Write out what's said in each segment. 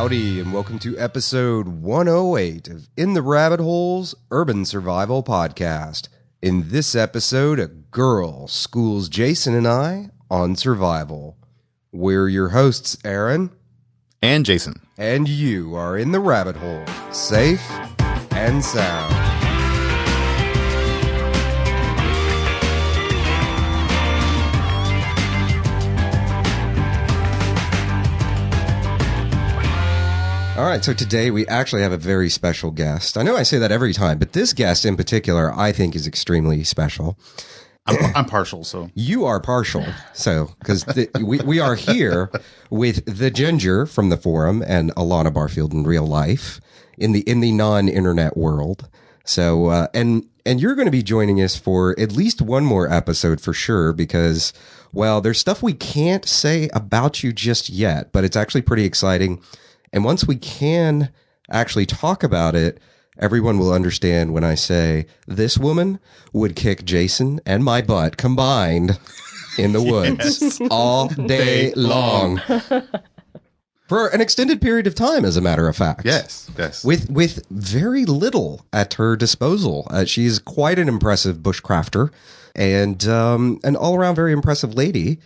Howdy, and welcome to episode 108 of In the Rabbit Holes Urban Survival Podcast. In this episode, a girl schools Jason and I on survival. We're your hosts, Aaron. And Jason. And you are in the rabbit hole, safe and sound. All right, so today we actually have a very special guest. I know I say that every time, but this guest in particular I think is extremely special. I'm partial, so. You are partial, so, because we are here with the Ginger from the forum and Alana Barfield in real life in the non-internet world. So, and you're going to be joining us for at least one more episode for sure, because, well, there's stuff we can't say about you just yet, but it's actually pretty exciting. And once we can actually talk about it, everyone will understand when I say this woman would kick Jason and my butt combined in the woods all day long. For an extended period of time, as a matter of fact. Yes. With very little at her disposal. She's quite an impressive bushcrafter and an all-around very impressive lady.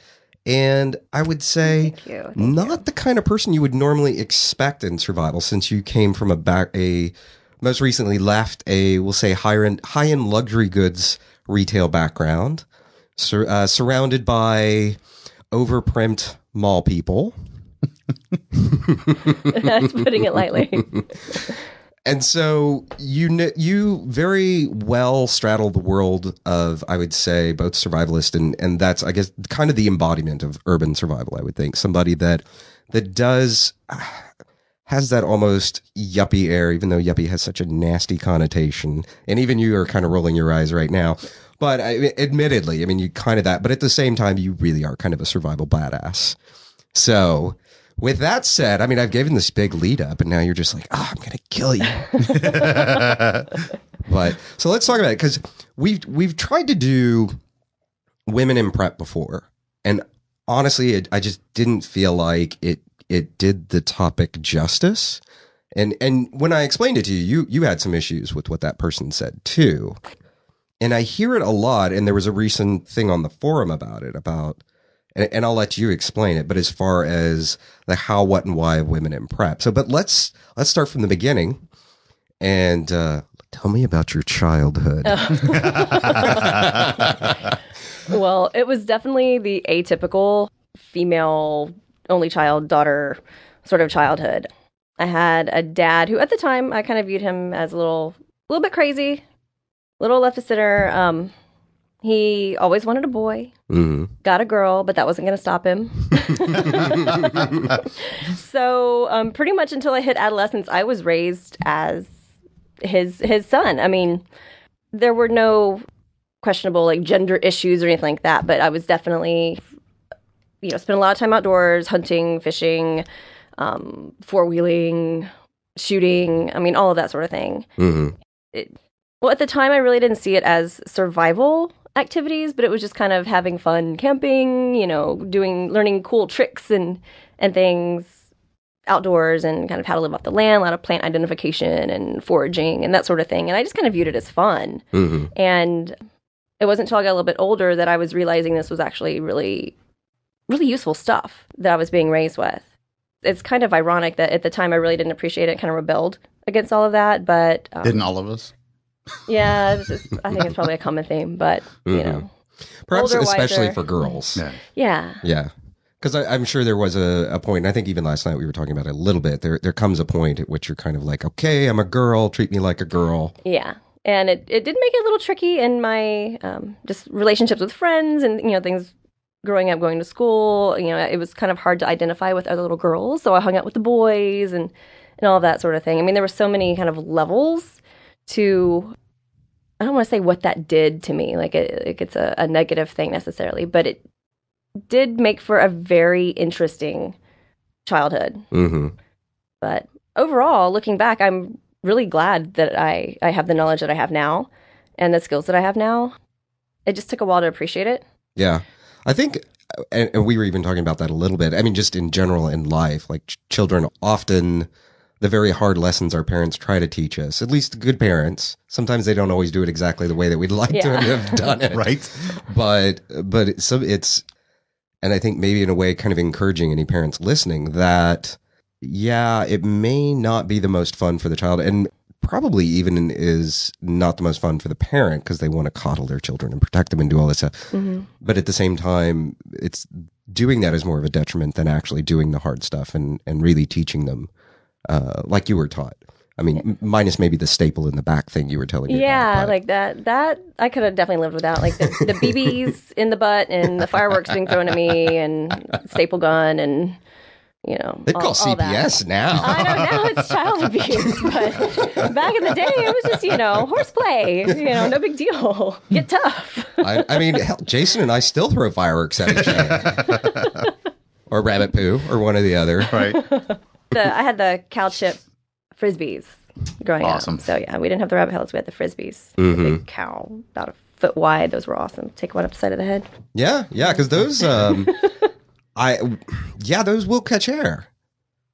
And I would say not the kind of person you would normally expect in survival, since you came from most recently left we'll say high-end luxury goods retail background, surrounded by overprimped mall people. That's putting it lightly. And so you very well straddle the world of, I would say, both survivalist and that's, I guess, kind of the embodiment of urban survival, I would think. Somebody that has that almost yuppie air, even though yuppie has such a nasty connotation. And even you are kind of rolling your eyes right now. But admittedly, I mean, you kind of that. But at the same time, you really are kind of a survival badass. So with that said, I mean, I've given this big lead up, and now you're just like, I'm going to kill you. But so let's talk about it, because we've tried to do women in prep before, and honestly, I just didn't feel like it did the topic justice. And when I explained it to you had some issues with what that person said too. And I hear it a lot, and there was a recent thing on the forum about it, and I'll let you explain it, but as far as the how, what, and why of women in prep. So, but let's start from the beginning, and tell me about your childhood. Well, it was definitely the atypical female only child, daughter sort of childhood. I had a dad who, at the time, I kind of viewed him as a little bit crazy, little left of center. He always wanted a boy, got a girl, but that wasn't going to stop him. So pretty much until I hit adolescence, I was raised as his son. I mean, there were no questionable like gender issues or anything like that, but I was definitely, spent a lot of time outdoors, hunting, fishing, four-wheeling, shooting. I mean, all of that sort of thing. Well, at the time, I really didn't see it as survival activities, but it was just kind of having fun camping, learning cool tricks and things outdoors, and kind of how to live off the land, a lot of plant identification and foraging and that sort of thing. And I just kind of viewed it as fun. And it wasn't until I got a little bit older that I was realizing this was actually really, really useful stuff that I was being raised with. It's kind of ironic that at the time I really didn't appreciate it, kind of rebelled against all of that, but didn't all of us? Yeah, I think it's probably a common theme, but, perhaps older, especially wiser. For girls. Yeah. Because I'm sure there was a point, and I think even last night we were talking about it a little bit, there comes a point at which you're kind of like, okay, I'm a girl, treat me like a girl. Yeah. And it did make it a little tricky in my just relationships with friends and, things growing up, going to school. It was kind of hard to identify with other little girls, so I hung out with the boys and all of that sort of thing. I mean, there were so many kind of levels to, I don't want to say what that did to me, like it's a negative thing necessarily, but it did make for a very interesting childhood. But overall, looking back, I'm really glad that I have the knowledge that I have now and the skills that I have now. It just took a while to appreciate it. Yeah. I think and we were even talking about that a little bit. I mean, just in general in life, like children often, the very hard lessons our parents try to teach us, at least good parents, sometimes they don't always do it exactly the way that we'd like to have done it. Right. But it's, and I think maybe in a way kind of encouraging any parents listening that, yeah, it may not be the most fun for the child, and probably even is not the most fun for the parent because they want to coddle their children and protect them and do all this stuff. But at the same time, it's doing that is more of a detriment than actually doing the hard stuff and really teaching them like you were taught. I mean, minus maybe the staple in the back thing you were telling me about. Like that I could have definitely lived without. Like the BBs in the butt and the fireworks being thrown at me and staple gun and, you know. They call CPS now. I know now it's child abuse, but back in the day it was just, horseplay. No big deal. Get tough. I mean, hell, Jason and I still throw fireworks at each other. Or rabbit poo, or one or the other. Right. I had the cow chip Frisbees growing up. So yeah, we didn't have the rabbit pellets. We had the Frisbees. The big cow, about a foot wide. Those were awesome. Take one up the side of the head. Yeah, because those, those will catch air.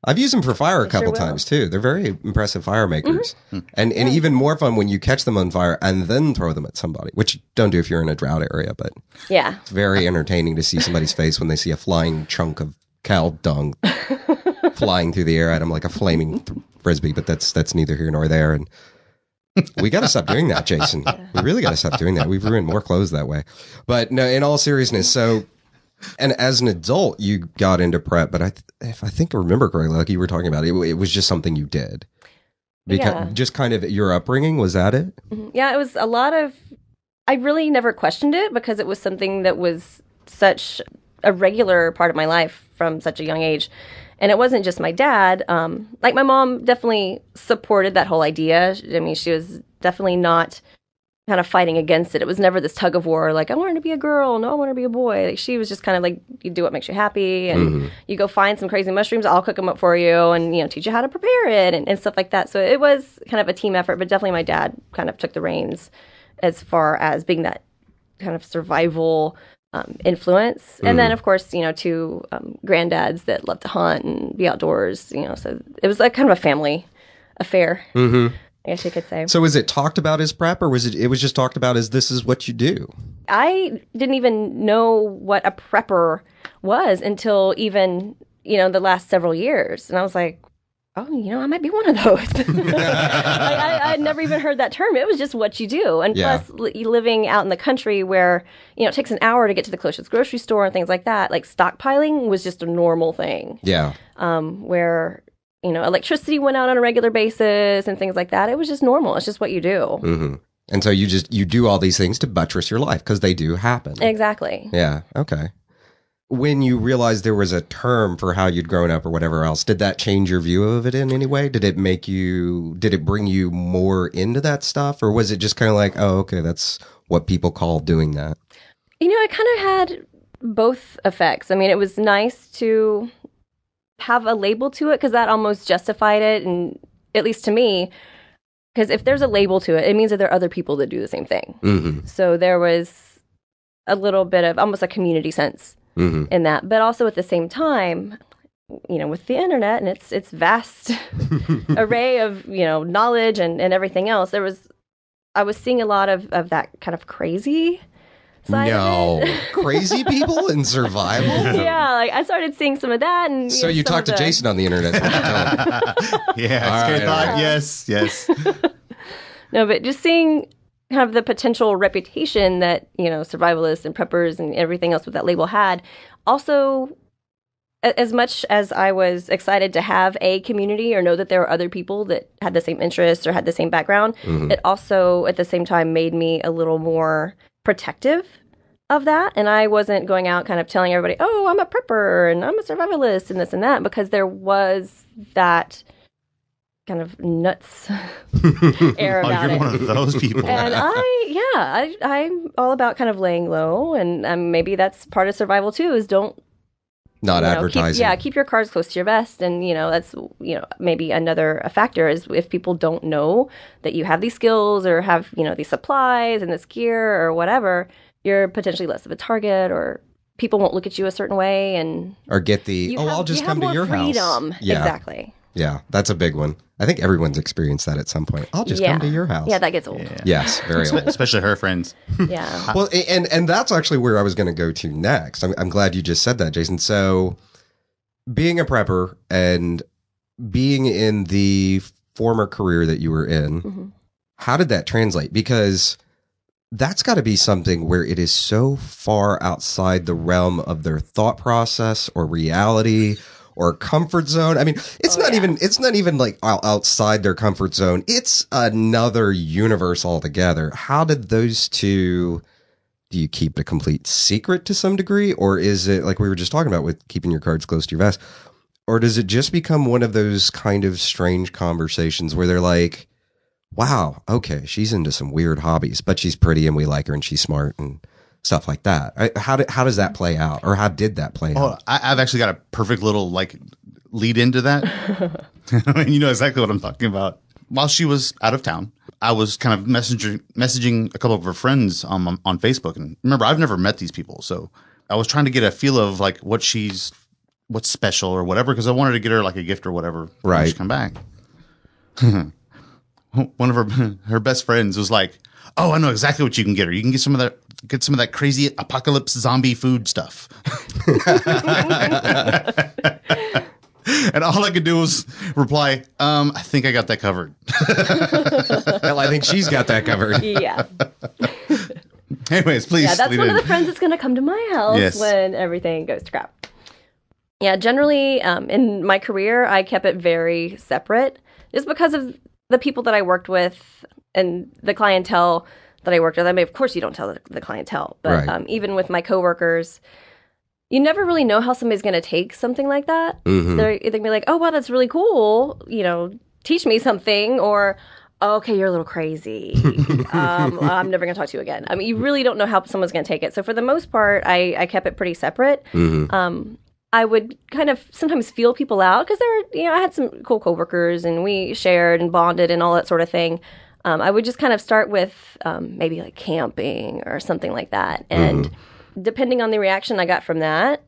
I've used them for fire a couple times too. They're very impressive fire makers, and even more fun when you catch them on fire and then throw them at somebody, which you don't do if you're in a drought area. But yeah, it's very entertaining to see somebody's face when they see a flying chunk of cow dung flying through the air at them like a flaming frisbee. But that's neither here nor there. And we got to stop doing that, Jason. We really got to stop doing that. We've ruined more clothes that way. But no, in all seriousness, so. And as an adult, you got into prep, but if I think I remember correctly, like you were talking about, it was just something you did. Because just kind of your upbringing, was that it? Yeah, it was a lot of, I really never questioned it because it was something that was such a regular part of my life from such a young age. And it wasn't just my dad. Like my mom definitely supported that whole idea. I mean, she was definitely not kind of fighting against it. It was never this tug of war, like, I want her to be a girl, no, I want her to be a boy. Like, she was just kind of like, you do what makes you happy, and you go find some crazy mushrooms, I'll cook them up for you, and, teach you how to prepare it, and stuff like that. So it was kind of a team effort, but definitely my dad kind of took the reins as far as being that kind of survival influence. And then, of course, two granddads that love to hunt and be outdoors, so it was like kind of a family affair. I guess you could say. So was it talked about as prep, or was it was just talked about as this is what you do? I didn't even know what a prepper was until even, the last several years. And I was like, oh, I might be one of those. I'd never even heard that term. It was just what you do. And plus, living out in the country where, it takes an hour to get to the closest grocery store and things like that, like stockpiling was just a normal thing. Yeah. Where electricity went out on a regular basis and things like that. It was just normal. It's just what you do. And so you do all these things to buttress your life because they do happen. Exactly. Yeah. Okay. When you realized there was a term for how you'd grown up or whatever else, did that change your view of it in any way? Did it bring you more into that stuff? Or was it just kind of like, oh, okay, that's what people call doing that? It kind of had both effects. I mean, it was nice to have a label to it because that almost justified it, and at least to me, because if there's a label to it, it means that there are other people that do the same thing. So there was a little bit of almost a community sense in that, but also at the same time, with the internet and its vast array of knowledge and everything else, I was seeing a lot of that kind of crazy side of it. Crazy people in survival. Yeah, like I started seeing some of that, and so you talked to Jason on the internet. Yeah, yes. No, but just seeing kind of the potential reputation that survivalists and preppers and everything else with that label had. Also, as much as I was excited to have a community or know that there were other people that had the same interests or had the same background, it also at the same time made me a little more protective of that. And I wasn't going out kind of telling everybody, oh, I'm a prepper and I'm a survivalist and this and that, because there was that kind of nuts air about you're one of those people. And I'm all about kind of laying low, and maybe that's part of survival too, is don't advertising. Keep your cards close to your vest. And that's maybe a factor is if people don't know that you have these skills or have these supplies and this gear or whatever, you're potentially less of a target, or people won't look at you a certain way, and Or get the, I'll just come to your freedom. house. Yeah. Exactly. Yeah, that's a big one. I think everyone's experienced that at some point. I'll just come to your house. Yeah, that gets old. Yes, very old. Especially her friends. Yeah. Well, and that's actually where I was going to go to next. I'm glad you just said that, Jason. So being a prepper and being in the former career that you were in, how did that translate? Because that's got to be something where it is so far outside the realm of their thought process or reality or comfort zone. I mean, it's not even like outside their comfort zone. It's another universe altogether. How did those two, do you keep a complete secret to some degree? Or is it like we were just talking about with keeping your cards close to your vest? Or does it just become one of those kind of strange conversations where they're like, wow, okay, she's into some weird hobbies, but she's pretty and we like her and she's smart and stuff like that. How does that play out, or how did that play out? I've actually got a perfect little like lead into that. You know exactly what I'm talking about. While she was out of town, I was kind of messaging a couple of her friends on Facebook. And remember, I've never met these people, so I was trying to get a feel of like what's special or whatever, because I wanted to get her like a gift or whatever when she come back. One of her best friends was like, "Oh, I know exactly what you can get her. You can get some of that crazy apocalypse zombie food stuff." And all I could do was reply, "I think I got that covered." Hell, I think she's got that covered. Yeah. Anyways, please. Yeah, that's one of the friends that's going to come to my house when everything goes to crap. Yeah, generally, in my career, I kept it very separate, just because of the people that I worked with and the clientele that I worked with. I mean, of course, you don't tell the clientele, but even with my coworkers, you never really know how somebody's going to take something like that. They're either going to be like, "Oh, wow, that's really cool. You know, teach me something," or, "Oh, okay, you're a little crazy. I'm never going to talk to you again." I mean, you really don't know how someone's going to take it. So for the most part, I kept it pretty separate. I would kind of sometimes feel people out because I had some cool coworkers and we shared and bonded and all that sort of thing. I would just kind of start with maybe like camping or something like that. And depending on the reaction I got from that,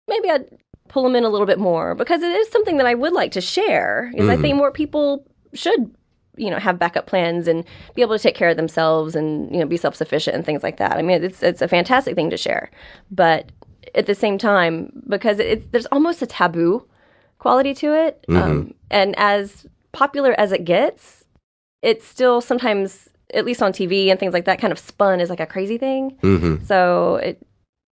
maybe I'd pull them in a little bit more, because it is something that I would like to share, because I think more people should, have backup plans and be able to take care of themselves and, be self-sufficient and things like that. I mean, it's a fantastic thing to share. But at the same time, because there's almost a taboo quality to it. And as popular as it gets, it's still sometimes, at least on TV and things like that, kind of spun as like a crazy thing. So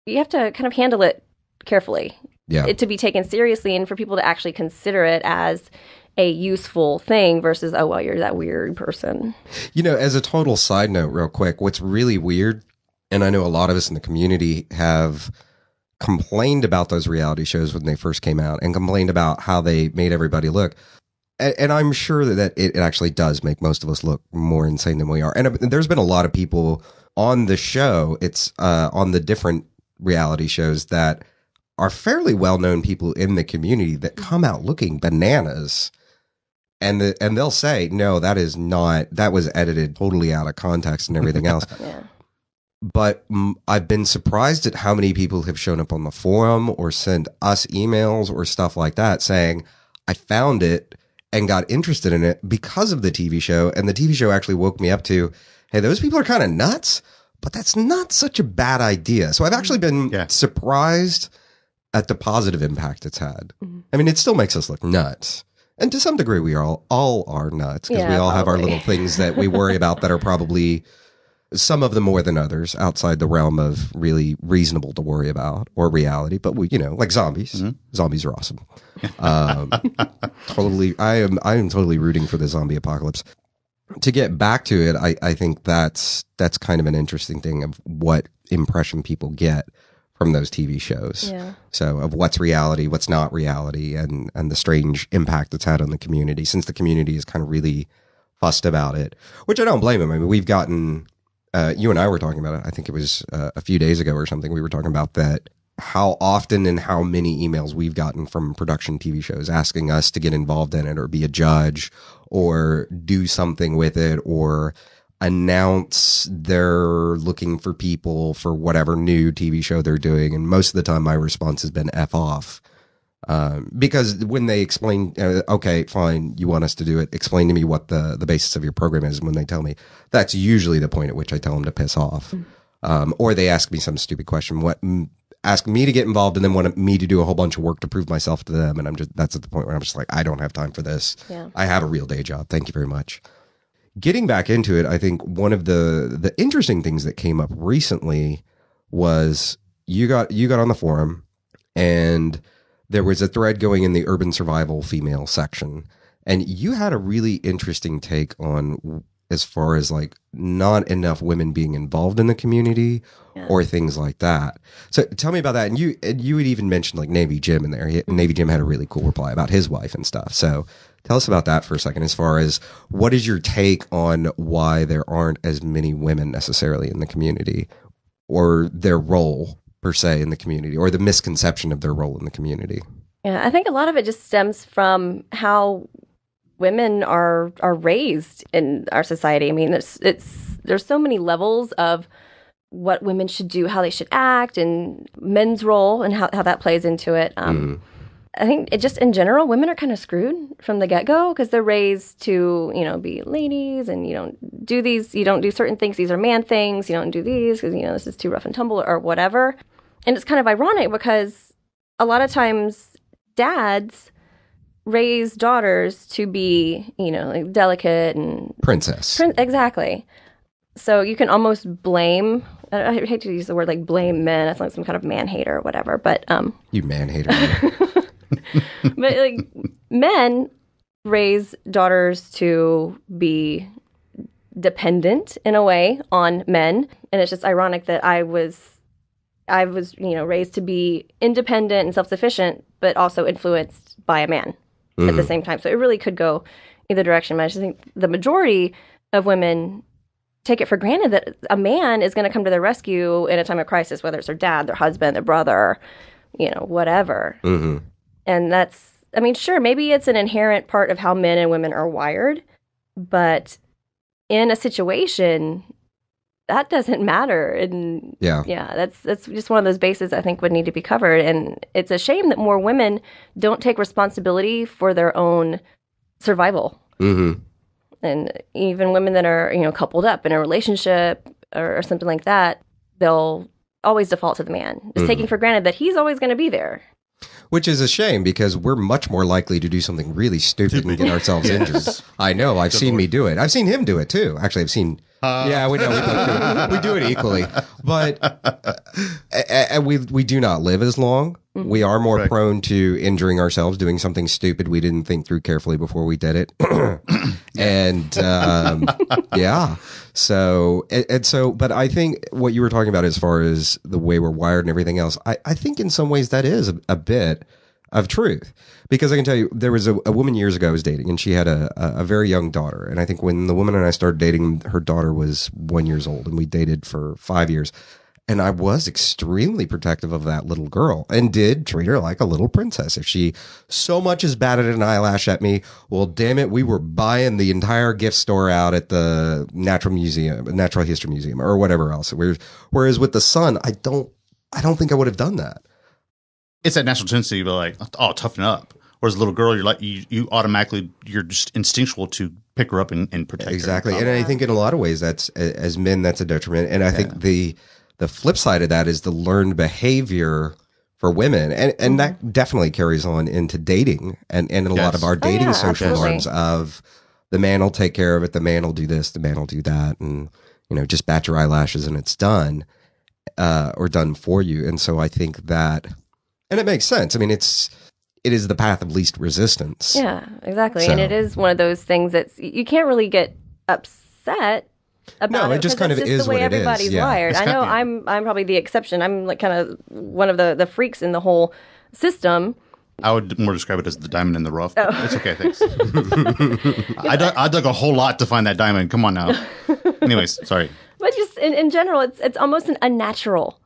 you have to kind of handle it carefully. It to be taken seriously and for people to actually consider it as a useful thing versus, "Oh, well, you're that weird person." As a total side note, real quick, what's really weird, and I know a lot of us in the community have complained about those reality shows when they first came out and complained about how they made everybody look. And I'm sure that it actually does make most of us look more insane than we are. And there's been a lot of people on the show, it's on the different reality shows, that are fairly well-known people in the community that come out looking bananas. And they'll say, "No, that was edited totally out of context and everything else." But I've been surprised at how many people have shown up on the forum or sent us emails or stuff like that saying, "I found it and got interested in it because of the TV show. And the TV show actually woke me up to, hey, those people are kind of nuts, but that's not such a bad idea." So I've actually been surprised at the positive impact it's had. I mean, it still makes us look nuts. And to some degree, we all are nuts, because we all have our little things that we worry about that are probably, some of them more than others, outside the realm of really reasonable to worry about or reality. But we, like zombies. Zombies are awesome. Totally, I am totally rooting for the zombie apocalypse. To get back to it, I think that's kind of an interesting thing of what impression people get from those TV shows. So of what's reality, what's not reality, and the strange impact it's had on the community, since the community is kind of really fussed about it, which I don't blame them. I mean, we've gotten, you and I were talking about it, I think it was a few days ago or something, we were talking about that, how often and how many emails we've gotten from production TV shows asking us to get involved in it or be a judge or do something with it, or announce they're looking for people for whatever new TV show they're doing. And most of the time my response has been F off. Because when they explain, okay, fine, you want us to do it, explain to me what the basis of your program is. And when they tell me, that's usually the point at which I tell them to piss off. Or they ask me some stupid question, ask me to get involved and then want me to do a whole bunch of work to prove myself to them. And that's at the point where I'm just like, I don't have time for this. Yeah. I have a real day job. Thank you very much. Getting back into it, I think one of the interesting things that came up recently was you got on the forum and there was a thread going in the urban survival female section, and you had a really interesting take on as far as like not enough women being involved in the community or things like that. So tell me about that. And you had even mentioned like Navy Jim in there. Navy Jim had a really cool reply about his wife and stuff. So tell us about that for a second, as far as what is your take on why there aren't as many women necessarily in the community, or their role per se in the community, or the misconception of their role in the community? Yeah, I think a lot of it just stems from how women are raised in our society. I mean, there's so many levels of what women should do, how they should act, and men's role and how that plays into it. I think it just in general, women are kind of screwed from the get-go because they're raised to, be ladies, and you don't do certain things. These are man things. You don't do these because, this is too rough and tumble or whatever. And it's kind of ironic because a lot of times dads raise daughters to be, like delicate and princess. Exactly. So you can almost blame, I hate to use the word like blame men. It's like some kind of man hater or whatever, but you man hater. But like men raise daughters to be dependent in a way on men, and it's just ironic that I was raised to be independent and self-sufficient, but also influenced by a man at the same time. So it really could go either direction. But I just think the majority of women take it for granted that a man is going to come to their rescue in a time of crisis, whether it's their dad, their husband, their brother, whatever. And that's, sure, maybe it's an inherent part of how men and women are wired, but in a situation, that doesn't matter. And that's just one of those bases I think would need to be covered. And it's a shame that more women don't take responsibility for their own survival. And even women that are, coupled up in a relationship or something like that, they'll always default to the man, just taking for granted that he's always going to be there. Which is a shame because we're much more likely to do something really stupid and get ourselves injured. I know. I've seen me do it. I've seen him do it too. Actually, I've seen. Yeah, we know. We do it equally. But we do not live as long. We are more prone to injuring ourselves doing something stupid we didn't think through carefully before we did it. And yeah. So, but I think what you were talking about as far as the way we're wired and everything else, I think in some ways that is a bit of truth. Because I can tell you, there was a woman years ago I was dating, and she had a very young daughter. And I think when the woman and I started dating, her daughter was 1 year old, and we dated for 5 years. And I was extremely protective of that little girl and did treat her like a little princess. If she so much as batted an eyelash at me, well, damn it, we were buying the entire gift store out at the Natural History Museum or whatever else. Whereas with the son, I don't think I would have done that. It's that natural tendency to be like, oh, toughen up. Whereas a little girl, you're like, you automatically, you're just instinctual to pick her up and protect her. Exactly. And I think in a lot of ways, that's, as men, that's a detriment. And I think the flip side of that is the learned behavior for women. And that definitely carries on into dating and in a lot of our dating social norms of the man will take care of it. The man will do this. The man will do that. And, just bat your eyelashes and it's done, or done for you. And so I think that, and it makes sense. I mean, it is the path of least resistance. Yeah, exactly. So, and it is one of those things that you can't really get upset about. No, it just kind of is what it is. Everybody's wired. I know I'm probably the exception. I'm like kind of one of the freaks in the whole system. I would more describe it as the diamond in the rough. It's okay, thanks. I dug a whole lot to find that diamond. Come on now. Anyways, sorry. But just in general, it's almost an unnatural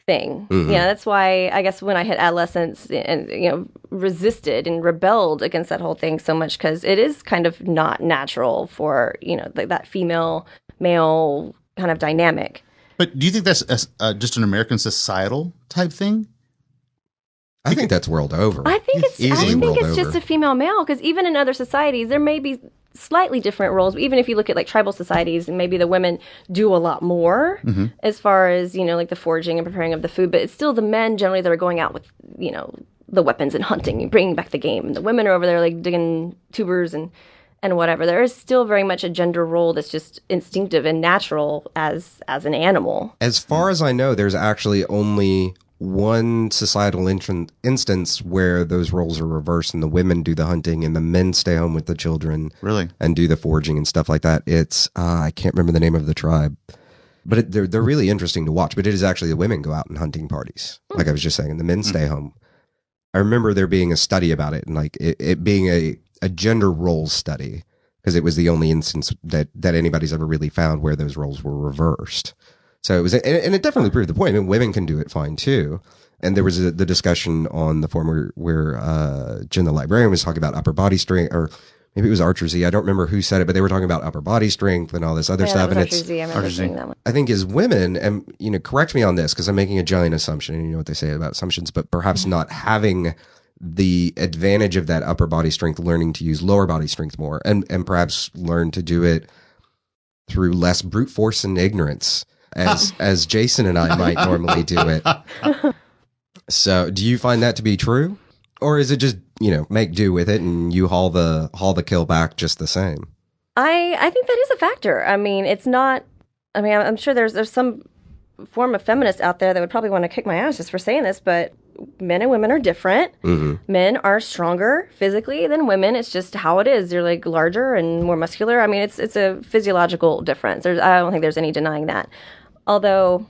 thing. Yeah, that's why I guess when I hit adolescence and resisted and rebelled against that whole thing so much, because it is kind of not natural for that female male kind of dynamic. But do you think that's just an American societal type thing? I think that's world over. I think it's over. just a female male, because even in other societies there may be slightly different roles. Even if you look at like tribal societies, and maybe the women do a lot more as far as, you know, like the foraging and preparing of the food, but it's still the men generally that are going out with, you know, the weapons and hunting and bringing back the game, and the women are over there like digging tubers and whatever. There is still very much a gender role that's just instinctive and natural as an animal. As far as I know, there's actually only one societal instance where those roles are reversed and the women do the hunting and the men stay home with the children. Really? And do the foraging and stuff like that. It's, I can't remember the name of the tribe, but they're really interesting to watch. But it is actually the women go out in hunting parties, like I was just saying, and the men stay home. I remember there being a study about it, and like it being a gender roles study, because it was the only instance that anybody's ever really found where those roles were reversed. So it was, and it definitely proved the point. I mean, women can do it fine too. And there was the discussion on the forum where Jen the librarian was talking about upper body strength, or maybe it was Archer Z. I don't remember who said it, but they were talking about upper body strength and all this other stuff. That was And Archer Z. I remember seeing that one. I think as women, and you know, correct me on this because I'm making a giant assumption, and you know what they say about assumptions, but perhaps not having the advantage of that upper body strength, learning to use lower body strength more, and perhaps learn to do it through less brute force and ignorance, as Jason and I might normally do it. So do you find that to be true? Or is it just, you know, make do with it and you haul the kill back just the same? I think that is a factor. I mean, it's not, I mean, I'm sure there's some form of feminist out there that would probably want to kick my ass just for saying this, but men and women are different. Men are stronger physically than women. It's just how it is. They're like larger and more muscular. I mean, it's a physiological difference. I don't think there's any denying that. Although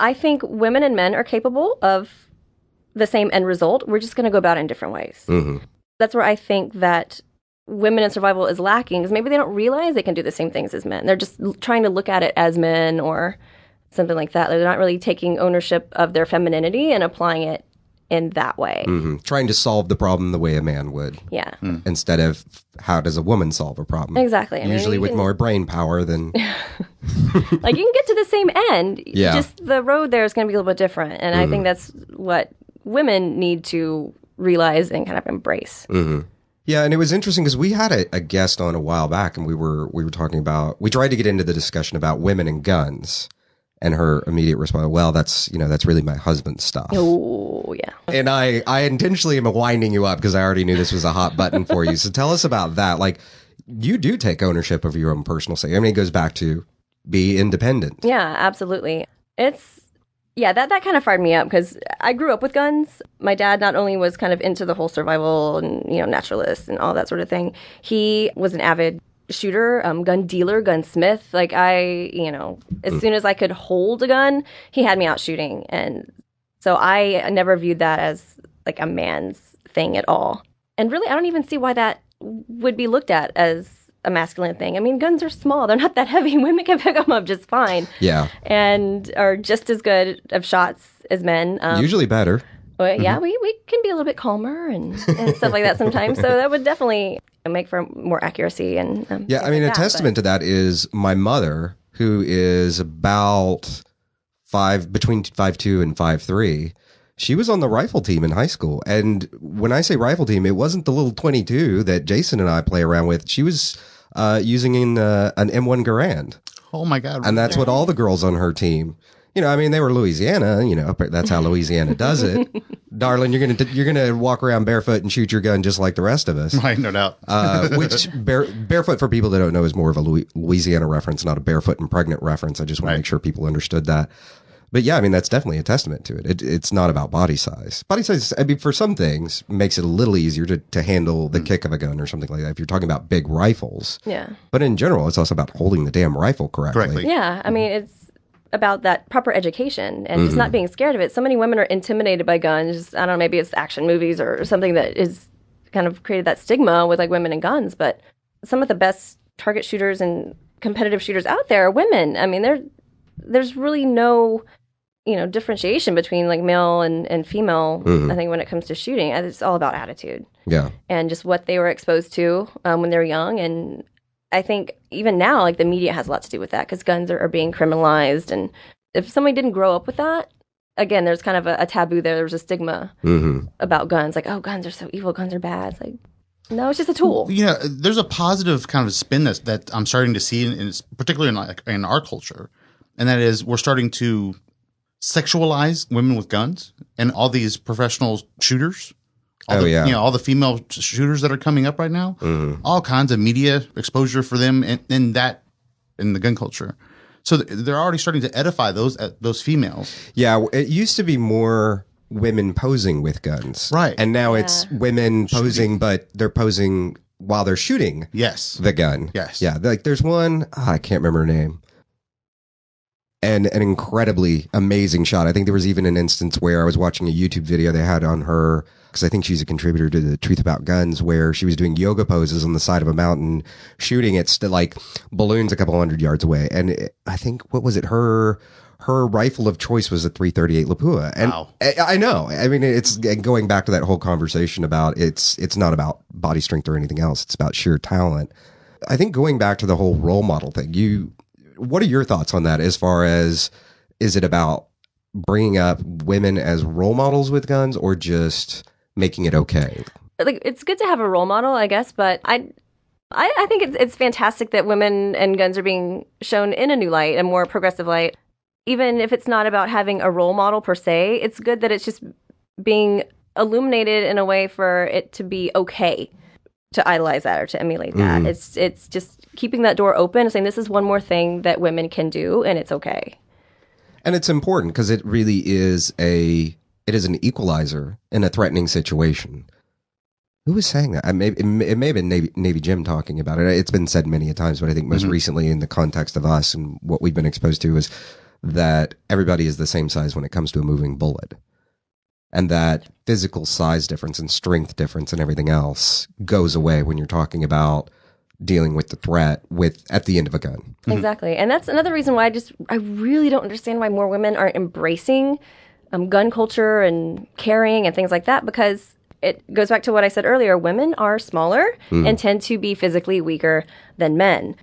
I think women and men are capable of the same end result. We're just going to go about it in different ways. That's where I think that women in survival is lacking, because maybe they don't realize they can do the same things as men. They're just trying to look at it as men or something like that. They're not really taking ownership of their femininity and applying it in that way. Trying to solve the problem the way a man would. Yeah. Instead of how does a woman solve a problem? Exactly. I mean, usually with more brain power than... like, you can get to the same end. Yeah. Just the road there is going to be a little bit different. And I think that's what women need to realize and kind of embrace. Yeah, and it was interesting because we had a guest on a while back, and we were talking about, we tried to get into the discussion about women and guns, and her immediate response, well, that's really my husband's stuff. Oh, yeah. And I intentionally am winding you up because I already knew this was a hot button for you. So tell us about that. Like, you do take ownership of your own personal safety. I mean, it goes back to be independent. Yeah, absolutely. That kind of fired me up because I grew up with guns. My dad not only was kind of into the whole survival and, you know, naturalist and all that sort of thing, he was an avid shooter, gun dealer, gunsmith. Like as soon as I could hold a gun, he had me out shooting. And so I never viewed that as like a man's thing at all. And really, I don't even see why that would be looked at as a masculine thing. I mean, guns are small. They're not that heavy. Women can pick them up just fine. Yeah. And are just as good of shots as men. Usually better. But yeah, we can be a little bit calmer and stuff like that sometimes. So that would definitely make for more accuracy. And yeah, I mean, a testament to that is my mother, who is about between 5'2" and 5'3". She was on the rifle team in high school. And when I say rifle team, it wasn't the little 22 that Jason and I play around with. She was using an M1 Garand. Oh my God. And that's what all the girls on her team, you know, I mean, they were Louisiana, you know, that's how Louisiana does it. Darling, you're going to walk around barefoot and shoot your gun just like the rest of us. Right, no doubt. Which barefoot, for people that don't know, is more of a Louisiana reference, not a barefoot and pregnant reference. I just want to make sure people understood that. But yeah, I mean, that's definitely a testament to it. It's not about body size. Body size, I mean, for some things, makes it a little easier to handle the kick of a gun or something like that, if you're talking about big rifles. Yeah. But in general, it's also about holding the damn rifle correctly. Yeah, I mean, it's about that proper education and just not being scared of it. So many women are intimidated by guns. I don't know, maybe it's action movies or something that is kind of created that stigma with like women and guns. But some of the best target shooters and competitive shooters out there are women. I mean, there's really no, you know, differentiation between like male and female. I think when it comes to shooting, it's all about attitude. Yeah. And just what they were exposed to when they were young. And I think even now, like the media has a lot to do with that because guns are being criminalized. And if somebody didn't grow up with that, again, there's kind of a taboo there. There's a stigma about guns. Like, oh, guns are so evil. Guns are bad. It's like, no, it's just a tool. There's a positive kind of spin that I'm starting to see, particularly in our culture. And that is we're starting to sexualize women with guns and all these professional shooters. All the female shooters that are coming up right now. All kinds of media exposure for them in the gun culture. So they're already starting to edify those females. Yeah, it used to be more women posing with guns. Right. And now it's women posing, but they're posing while they're shooting the gun. Yes. Yeah, like there's one, I can't remember her name. And an incredibly amazing shot. I think there was even an instance where I was watching a YouTube video they had on her, because I think she's a contributor to The Truth About Guns, where she was doing yoga poses on the side of a mountain, shooting at like balloons a couple hundred yards away. And I think, what was it? Her rifle of choice was a .338 Lapua. And wow. I know. I mean, it's going back to that whole conversation about it's not about body strength or anything else. It's about sheer talent. I think going back to the whole role model thing, what are your thoughts on that as far as, is it about bringing up women as role models with guns or just making it okay? Like, it's good to have a role model, I guess, but I think it's fantastic that women and guns are being shown in a new light, a more progressive light. Even if it's not about having a role model per se, it's good that it's just being illuminated in a way for it to be okay to idolize that or to emulate that. It's just keeping that door open and saying this is one more thing that women can do and it's okay. And it's important because it really is an equalizer in a threatening situation. Who was saying that? It may have been Navy Jim talking about it. It's been said many a times, but I think most recently in the context of us and what we've been exposed to is that everybody is the same size when it comes to a moving bullet. And that physical size difference and strength difference and everything else goes away when you're talking about dealing with the threat at the end of a gun. Exactly. And that's another reason why I really don't understand why more women aren't embracing gun culture and carrying and things like that, because it goes back to what I said earlier. Women are smaller and tend to be physically weaker than men.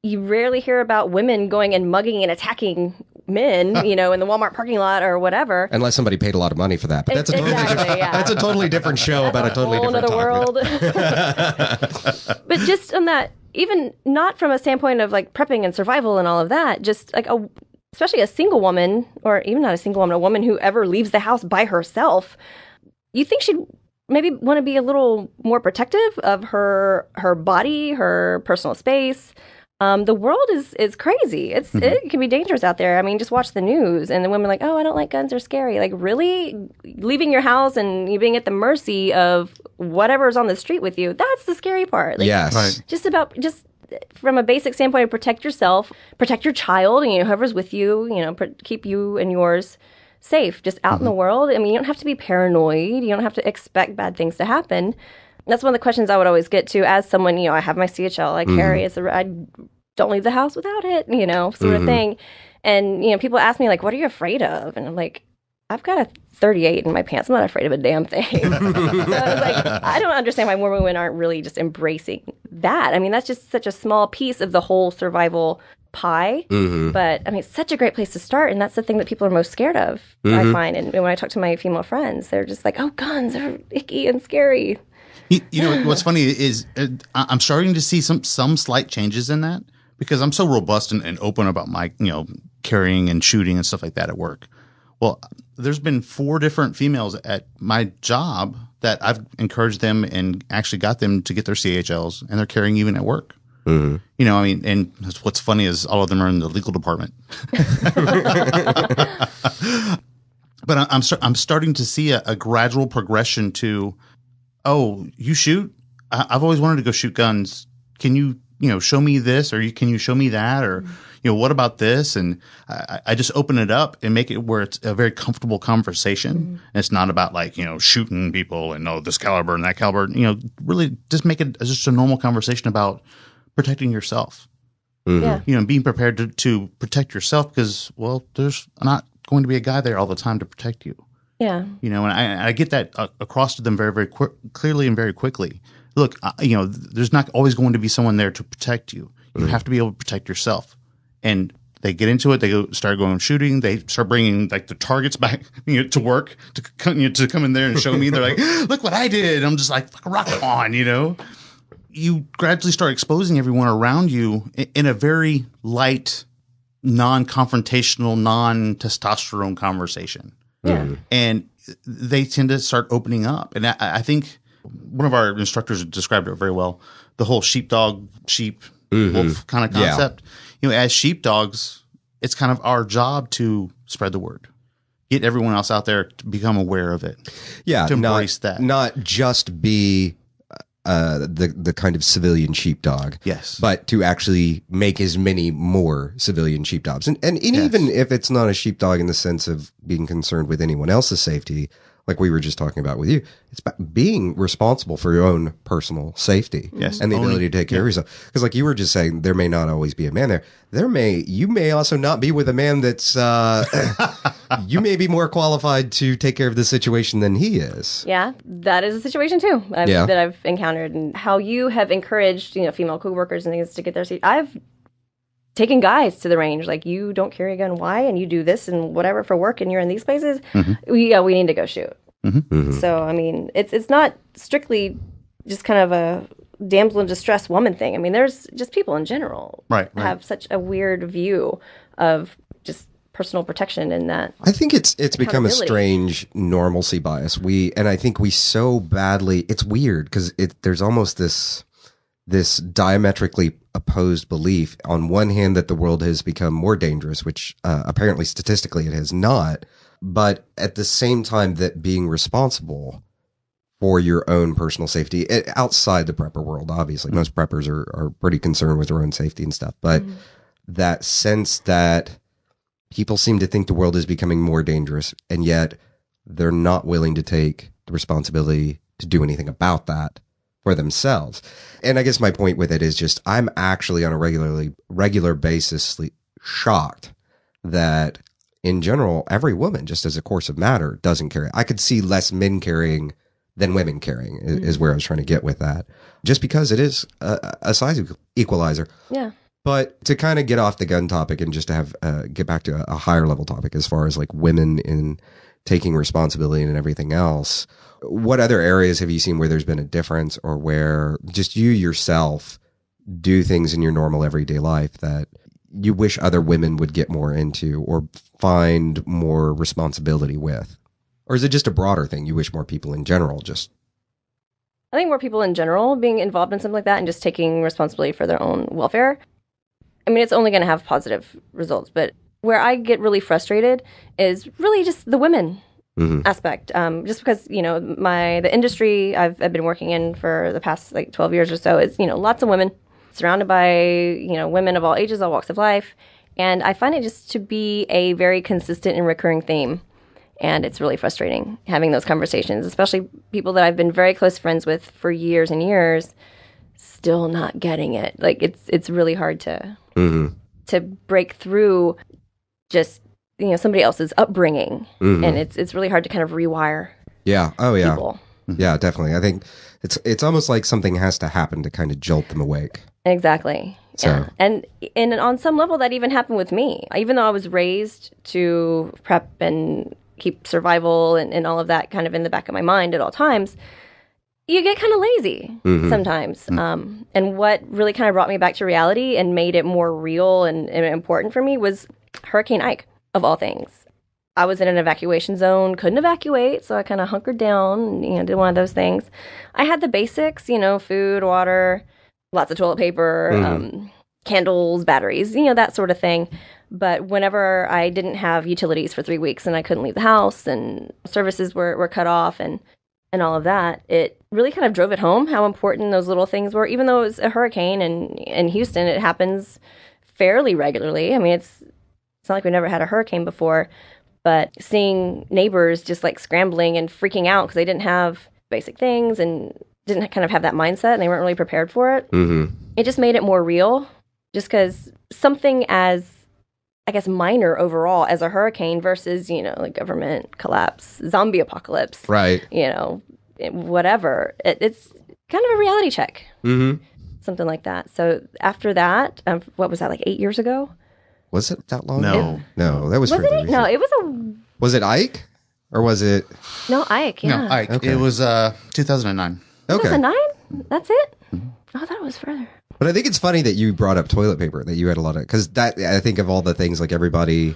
You rarely hear about women going and mugging and attacking men, in the Walmart parking lot or whatever. Unless somebody paid a lot of money for that. But that's that's a totally different show about a totally different topic. World. But just on that, even not from a standpoint of like prepping and survival and all of that, just like especially a single woman, or even not a single woman, a woman who ever leaves the house by herself, you think she'd maybe want to be a little more protective of her body, her personal space. The world is crazy. It can be dangerous out there. I mean, just watch the news and the women are like, oh, I don't like guns, they're scary. Like, really? Leaving your house and you being at the mercy of whatever's on the street with you, that's the scary part. Like, yes. Right. Just from a basic standpoint, protect yourself, protect your child, and whoever's with you, keep you and yours safe just out in the world. I mean, you don't have to be paranoid. You don't have to expect bad things to happen. That's one of the questions I would always get to as someone, I have my CHL, I carry it. I don't leave the house without it, sort of thing. And, people ask me, like, what are you afraid of? And I'm like, I've got a 38 in my pants. I'm not afraid of a damn thing. So I was like, I don't understand why more women aren't really just embracing that. I mean, that's just such a small piece of the whole survival pie. But, I mean, it's such a great place to start. And that's the thing that people are most scared of, I find. And when I talk to my female friends, they're just like, oh, guns are icky and scary. What's funny is I'm starting to see some slight changes in that because I'm so robust and open about my, carrying and shooting and stuff like that at work. Well, there's been 4 different females at my job that I've encouraged them and actually got them to get their CHLs, and they're carrying even at work. And what's funny is all of them are in the legal department. But I'm starting to see a gradual progression to, oh, you shoot? I've always wanted to go shoot guns. Can you, show me this, or can you show me that, or what about this? And I just open it up and make it where it's a very comfortable conversation. And it's not about like shooting people and this caliber and that caliber. Really just make it just a normal conversation about protecting yourself. Being prepared to protect yourself because there's not going to be a guy there all the time to protect you. Yeah. And I get that across to them very, very clearly and very quickly. Look, there's not always going to be someone there to protect you. You have to be able to protect yourself. And they get into it. They start going shooting. They start bringing like the targets back to work to come in there and show me. They're like, look what I did. I'm just like, rock on, You gradually start exposing everyone around you in a very light, non-confrontational, non-testosterone conversation. Yeah. And they tend to start opening up. And I think one of our instructors described it very well. The whole sheepdog, sheep, wolf kind of concept. As sheepdogs, it's kind of our job to spread the word, get everyone else out there to become aware of it. Yeah, to embrace that, not just be the kind of civilian sheepdog. Yes, but to actually make as many more civilian sheepdogs, and yes. even if it's not a sheepdog in the sense of being concerned with anyone else's safety, like we were just talking about with you, it's about being responsible for your own personal safety and the ability to take care of yourself. Because like you were just saying, there may not always be a man there. You may also not be with a man that's, you may be more qualified to take care of the situation than he is. Yeah, that is a situation too that I've encountered, and how you have encouraged, female coworkers and things to get their seat. I've taken guys to the range, like, you don't carry a gun, why? And you do this and whatever for work, and you're in these places. We need to go shoot. So, I mean, it's not strictly just kind of a damsel in distress woman thing. I mean, there's just people in general have such a weird view of just personal protection in that. I think it's become a strange normalcy bias. I think we so badly, it's weird because there's almost this diametrically opposed belief on one hand that the world has become more dangerous, which apparently statistically it has not, but at the same time that being responsible for your own personal safety outside the prepper world, obviously most preppers are pretty concerned with their own safety and stuff, but that sense that people seem to think the world is becoming more dangerous, and yet they're not willing to take the responsibility to do anything about that for themselves. And I guess my point with it is just, I'm actually on a regular basis shocked that in general, every woman, just as a course of matter, doesn't carry. I could see less men carrying than women carrying is where I was trying to get with that, just because it is a size equalizer. Yeah. But to kind of get off the gun topic and just to have get back to a higher level topic as far as like women in taking responsibility and everything else, what other areas have you seen where there's been a difference, or where just you yourself do things in your normal everyday life that you wish other women would get more into or find more responsibility with? Or is it just a broader thing you wish more people in general just... I think more people in general being involved in something like that and just taking responsibility for their own welfare. I mean, it's only going to have positive results, but where I get really frustrated is really just the women aspect. Just because, the industry I've been working in for the past 12 years or so is, lots of women surrounded by, women of all ages, all walks of life. And I find it just to be a very consistent and recurring theme. And it's really frustrating having those conversations, especially people that I've been very close friends with for years and years, still not getting it. Like, it's really hard to break through just, somebody else's upbringing. And it's really hard to kind of rewire people. Yeah, definitely. I think it's almost like something has to happen to kind of jolt them awake. Exactly. So. Yeah. And on some level that even happened with me. Even though I was raised to prep and keep survival and all of that kind of in the back of my mind at all times, you get kind of lazy sometimes. And what really kind of brought me back to reality and made it more real and important for me was Hurricane Ike, of all things. I was in an evacuation zone, couldn't evacuate, so I kind of hunkered down, did one of those things. I had the basics, food, water, lots of toilet paper, candles, batteries, that sort of thing. But whenever I didn't have utilities for 3 weeks and I couldn't leave the house and services were cut off and all of that, it really kind of drove it home how important those little things were. Even though it was a hurricane and in Houston, it happens fairly regularly. I mean, it's not like we never had a hurricane before, but seeing neighbors just scrambling and freaking out because they didn't have basic things and didn't kind of have that mindset and they weren't really prepared for it. It just made it more real, just because something as, I guess, minor overall as a hurricane versus, government collapse, zombie apocalypse, right? Whatever. It's kind of a reality check. something like that. So after that, what was that, like 8 years ago? Was it that long? No. No, that was Was fairly it? recent. No, it was Was it Ike? Or was it... no, Ike, yeah. No, Ike. Okay. It was 2009. Okay. 2009? That's it? Oh, I thought it was further. But I think it's funny that you brought up toilet paper, that you had a lot of... Because that, I think of all the things, like everybody...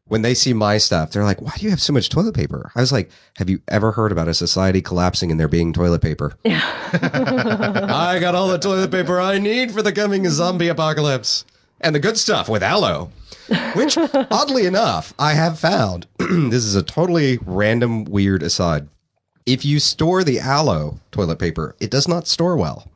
When they see my stuff, they're like, why do you have so much toilet paper? I was like, have you ever heard about a society collapsing and there being toilet paper? Yeah. I got all the toilet paper I need for the coming zombie apocalypse. And the good stuff with aloe. Which, oddly enough, I have found, this is a totally random, weird aside. If you store the aloe toilet paper, it does not store well.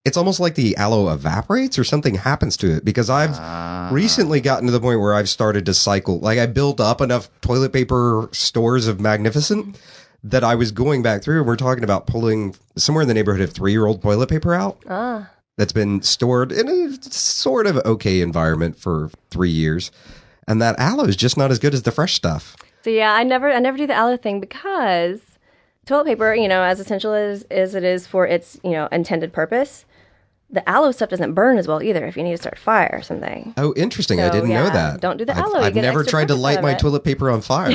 It's almost like the aloe evaporates or something happens to it, because I've recently gotten to the point where I've started to cycle. Like, I built up enough toilet paper stores of Magnificent that I was going back through, and we're talking about pulling somewhere in the neighborhood of 3-year-old toilet paper out. That's been stored in a sort of okay environment for 3 years. And that aloe is just not as good as the fresh stuff. So yeah, I never do the aloe thing, because toilet paper, as essential as it is for its, intended purpose, the aloe stuff doesn't burn as well either if you need to start a fire or something. Oh, interesting. I So, didn't know yeah, that. don't do the aloe. You I've get never extra tried to purpose light out my of it. toilet paper on fire,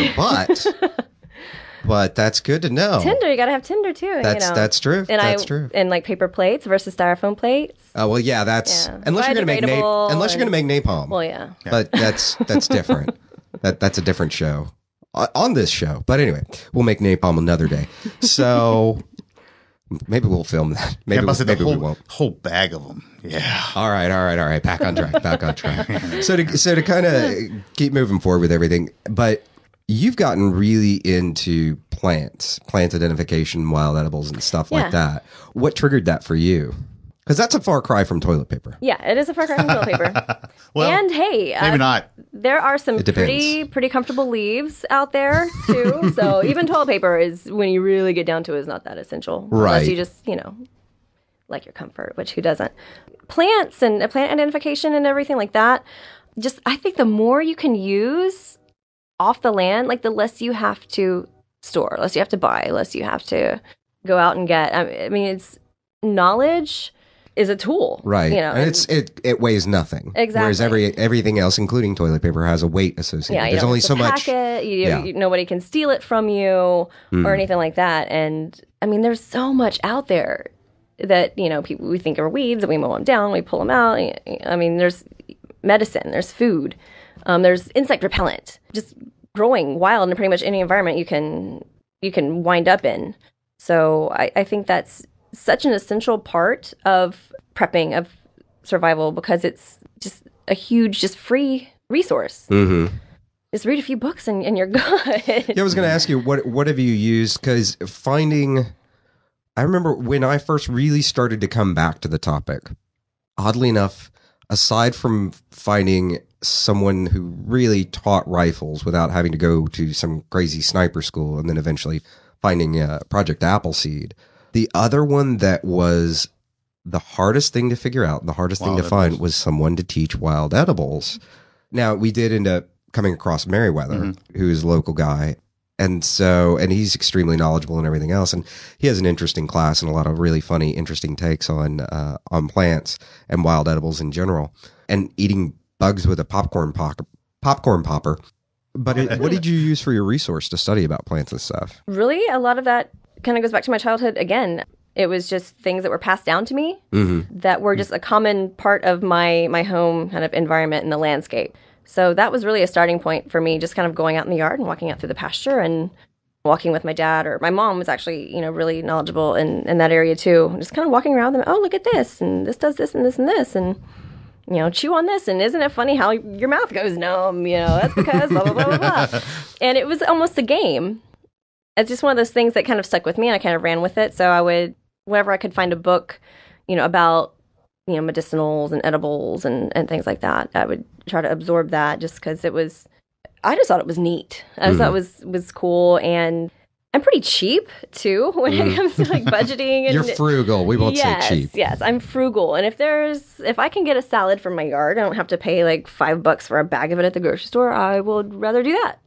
but that's good to know. Tinder, you gotta have Tinder too. That's true. And That's true. And like paper plates versus styrofoam plates. Well, yeah, that's Yeah. unless you're gonna Biodegradable make napalm. Well, yeah. But that's different. That's a different show on this show. But anyway, we'll make napalm another day. So maybe we'll film that. Maybe we won't. Whole bag of them. Yeah. All right. Back on track. So to kind of keep moving forward with everything, but you've gotten really into plant identification, wild edibles, and stuff like that. What triggered that for you? Because that's a far cry from toilet paper. Yeah, it is a far cry from toilet paper. Well, and hey, maybe not. There are some It depends. pretty comfortable leaves out there too. So even toilet paper is, when you really get down to it, is not that essential. Right. Unless you just, like your comfort, which who doesn't? Plants and plant identification and everything like that. Just, I think the more you can use off the land, like the less you have to store, less you have to buy, less you have to go out and get. I mean, it's knowledge is a tool, Right. And it weighs nothing. Exactly. Whereas everything else, including toilet paper, has a weight associated. yeah, you There's don't only have to so pack much. it. Nobody can steal it from you or anything like that. And I mean, there's so much out there that people, we think are weeds, and we mow them down, we pull them out. I mean, there's medicine, there's food, there's insect repellent, just growing wild in pretty much any environment you can wind up in. So I think that's such an essential part of prepping, of survival, because it's just a huge, just free resource. Mm-hmm. Just read a few books and you're good. Yeah, I was going to ask you, what have you used? Because I remember when I first really started to come back to the topic, oddly enough, aside from finding someone who really taught rifles without having to go to some crazy sniper school, and then eventually finding Project Appleseed, the other one that was the hardest thing to figure out, the hardest thing to find, was someone to teach wild edibles. Now, we did end up coming across Merriweather, who is a local guy. And he's extremely knowledgeable and everything else. And he has an interesting class and a lot of really funny, interesting takes on plants and wild edibles in general, and eating bugs with a popcorn popper. But what did you use for your resource to study about plants and stuff? Really, a lot of that kind of goes back to my childhood again. It was just things that were passed down to me that were just a common part of my home kind of environment and the landscape. So that was really a starting point for me, just kind of going out in the yard and walking out through the pasture and walking with my dad, or my mom was actually, really knowledgeable in that area too. Just kind of walking around them. Oh, look at this, and this does this and this and this, and chew on this, and isn't it funny how your mouth goes numb? That's because blah blah blah blah blah. And it was almost a game. It's just one of those things that kind of stuck with me, and I kind of ran with it. So I would, whenever I could find a book, about medicinals and edibles and things like that, I would try to absorb that, just because I just thought it was neat. I just thought it was cool, and I'm pretty cheap too when it comes to like budgeting. And You're frugal. We won't say cheap. Yes, I'm frugal. And if I can get a salad from my yard, I don't have to pay like $5 for a bag of it at the grocery store, I would rather do that.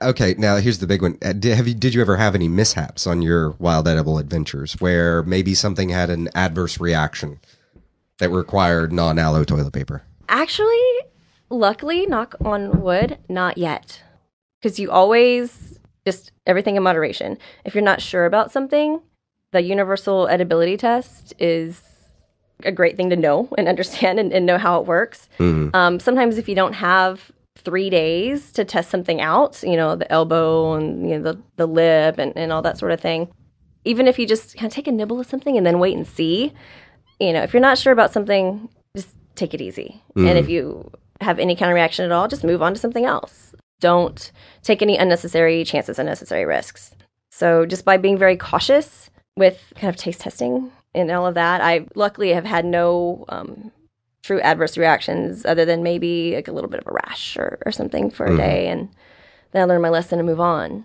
Okay, now here's the big one. Did you ever have any mishaps on your wild edible adventures where maybe something had an adverse reaction that required non-aloe toilet paper? Actually, luckily, knock on wood, not yet. Because you always just everything in moderation. If you're not sure about something, the universal edibility test is a great thing to know and understand and know how it works. Sometimes if you don't have 3 days to test something out, the elbow and the lip and all that sort of thing, even if you just kind of take a nibble of something and then wait and see, if you're not sure about something, just take it easy. And if you have any kind of reaction at all, just move on to something else. Don't take any unnecessary chances, unnecessary risks. So just by being very cautious with kind of taste testing and all of that, I luckily have had no true adverse reactions other than maybe like a little bit of a rash or something for a day. And then I learned my lesson and move on.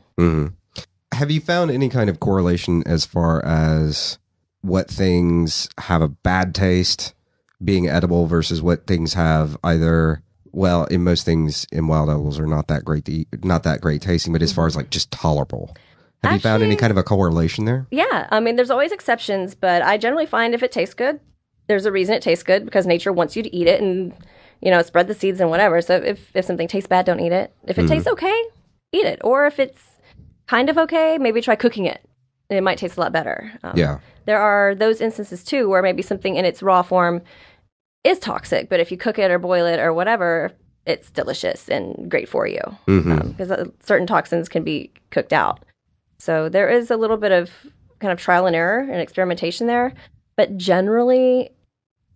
Have you found any kind of correlation as far as what things have a bad taste being edible versus what things have either... Well, in most things in wild edibles are not that great to eat, not that great tasting, but as far as like just tolerable. Have you found any kind of a correlation there? Yeah. I mean, there's always exceptions, but I generally find if it tastes good, there's a reason it tastes good because nature wants you to eat it and, spread the seeds and whatever. So if something tastes bad, don't eat it. If it tastes okay, eat it. Or if it's kind of okay, maybe try cooking it. It might taste a lot better. There are those instances too where maybe something in its raw form is toxic, but if you cook it or boil it or whatever, it's delicious and great for you because certain toxins can be cooked out. So there is a little bit of kind of trial and error and experimentation there, but generally,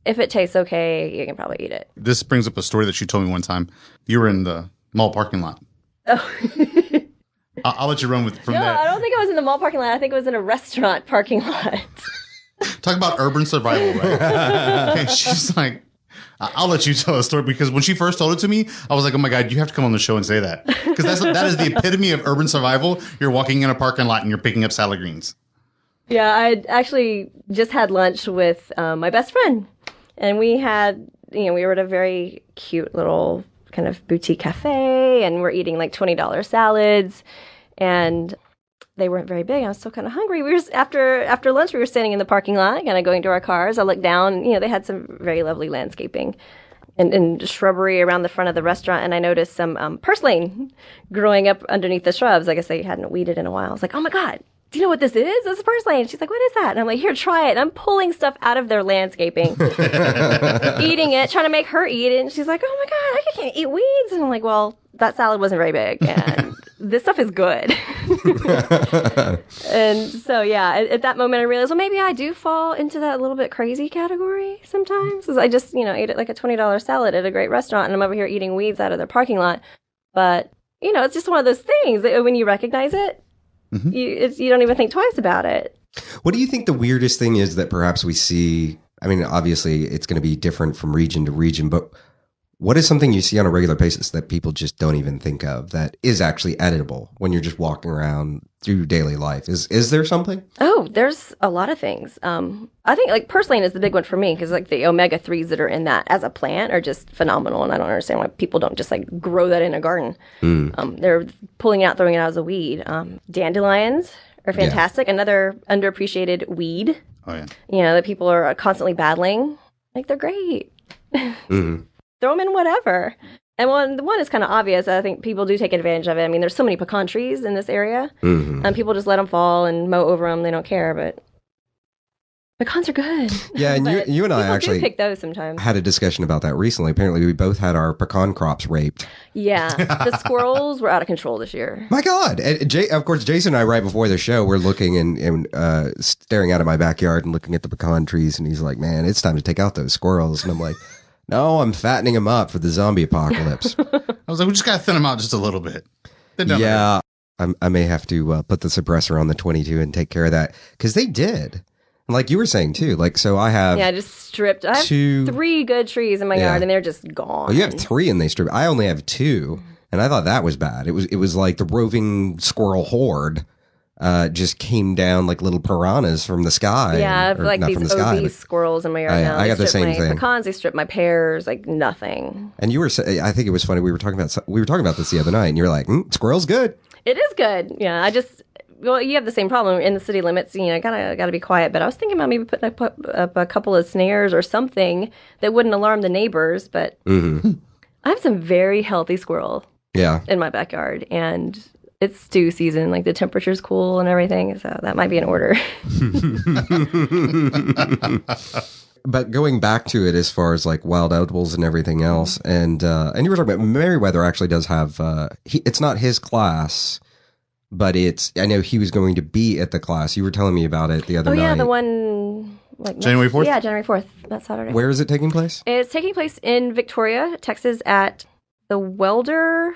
if it tastes okay, you can probably eat it. This brings up a story that you told me one time. You were in the mall parking lot. Oh. I'll let you run from there. No, I don't think it was in the mall parking lot. I think it was in a restaurant parking lot. Talk about urban survival, right? Okay, she's like, I'll let you tell a story because when she first told it to me, I was like, oh my God, you have to come on the show and say that. Because that is the epitome of urban survival. You're walking in a parking lot and you're picking up salad greens. Yeah, I actually just had lunch with my best friend. And we had, we were at a very cute little kind of boutique cafe and we're eating like $20 salads. And they weren't very big. I was still kind of hungry. We were after lunch. We were standing in the parking lot, kind of going to our cars. I looked down. They had some very lovely landscaping and shrubbery around the front of the restaurant. And I noticed some purslane growing up underneath the shrubs. I guess they hadn't weeded in a while. I was like, oh my God, do you know what this is? This is purslane. She's like, what is that? And I'm like, here, try it. And I'm pulling stuff out of their landscaping, eating it, trying to make her eat it. And she's like, oh my God, I can't eat weeds. And I'm like, well, that salad wasn't very big. And this stuff is good. And so, yeah, at that moment I realized, well, maybe I do fall into that little bit crazy category sometimes. Because I just, ate it like a $20 salad at a great restaurant and I'm over here eating weeds out of their parking lot. But, it's just one of those things that when you recognize it, you don't even think twice about it. What do you think the weirdest thing is that perhaps we see? I mean, obviously it's going to be different from region to region, but what is something you see on a regular basis that people just don't even think of that is actually editable when you're just walking around through daily life? Is there something? Oh, there's a lot of things. I think like purslane is the big one for me because like the omega-3s that are in that as a plant are just phenomenal. And I don't understand why people don't just like grow that in a garden. They're pulling it out, throwing it out as a weed. Dandelions are fantastic. Yeah. Another underappreciated weed. Oh, yeah. That people are constantly battling. Like they're great. Throw them in whatever. And one is kind of obvious. I think people do take advantage of it. I mean, there's so many pecan trees in this area. And people just let them fall and mow over them. They don't care, but pecans are good. Yeah, and you and I actually pick those sometimes. Had a discussion about that recently. Apparently, we both had our pecan crops raped. Yeah, the squirrels were out of control this year. My God. And of course, Jason and I, right before the show, we're looking and staring out of my backyard and looking at the pecan trees. And he's like, man, it's time to take out those squirrels. And I'm like... No, I'm fattening them up for the zombie apocalypse. I was like, we just got to thin them out just a little bit. Yeah, I may have to put the suppressor on the 22 and take care of that. Because they did. And like you were saying, too. Like, so I have... Yeah, just stripped. I have 3 good trees in my yard, and they're just gone. Well, you have 3 and they stripped. I only have 2. And I thought that was bad. It was like the roving squirrel horde just came down like little piranhas from the sky. Yeah, I have like not these from the sky, obese squirrels in my yard now. I got the same my thing. pecans, they strip my pears, like nothing. And you were, I think it was funny. We were talking about this the other night, and you were like, "Squirrel's good." It is good. Yeah, well, you have the same problem in the city limits. Gotta be quiet. But I was thinking about maybe putting up a couple of snares or something that wouldn't alarm the neighbors. But I have some very healthy squirrel. Yeah. In my backyard, and it's stew season. Like the temperature's cool and everything, so that might be in order. But going back to it, as far as like wild edibles and everything else, and you were talking about Merriweather actually does have. It's not his class, but I know he was going to be at the class. You were telling me about it the other night. Oh yeah, the one like January 4th? Yeah, January 4th. That Saturday. Where is it taking place? It's taking place in Victoria, Texas, at the Welder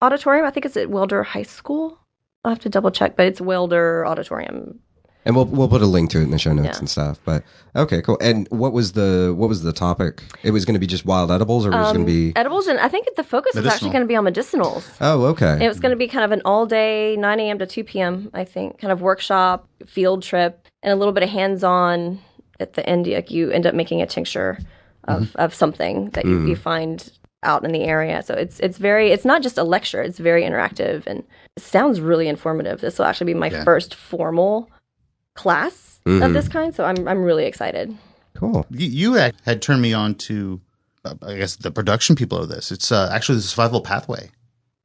Auditorium. I think it's at Welder High School. I'll have to double check, but it's Welder Auditorium. And we'll put a link to it in the show notes and stuff. But okay, cool. And what was the topic? It was going to be just wild edibles, or was it going to be edibles? And I think the focus is actually going to be on medicinals. Oh, okay. It was going to be kind of an all day, 9 a.m. to 2 p.m. I think, kind of workshop, field trip, and a little bit of hands on at the end. Like you end up making a tincture of something that you find out in the area. So it's not just a lecture. It's very interactive and it sounds really informative. This will actually be my first formal class of this kind, so I'm really excited. Cool. You had turned me on to, I guess, the production people of this. It's actually the Survival Pathway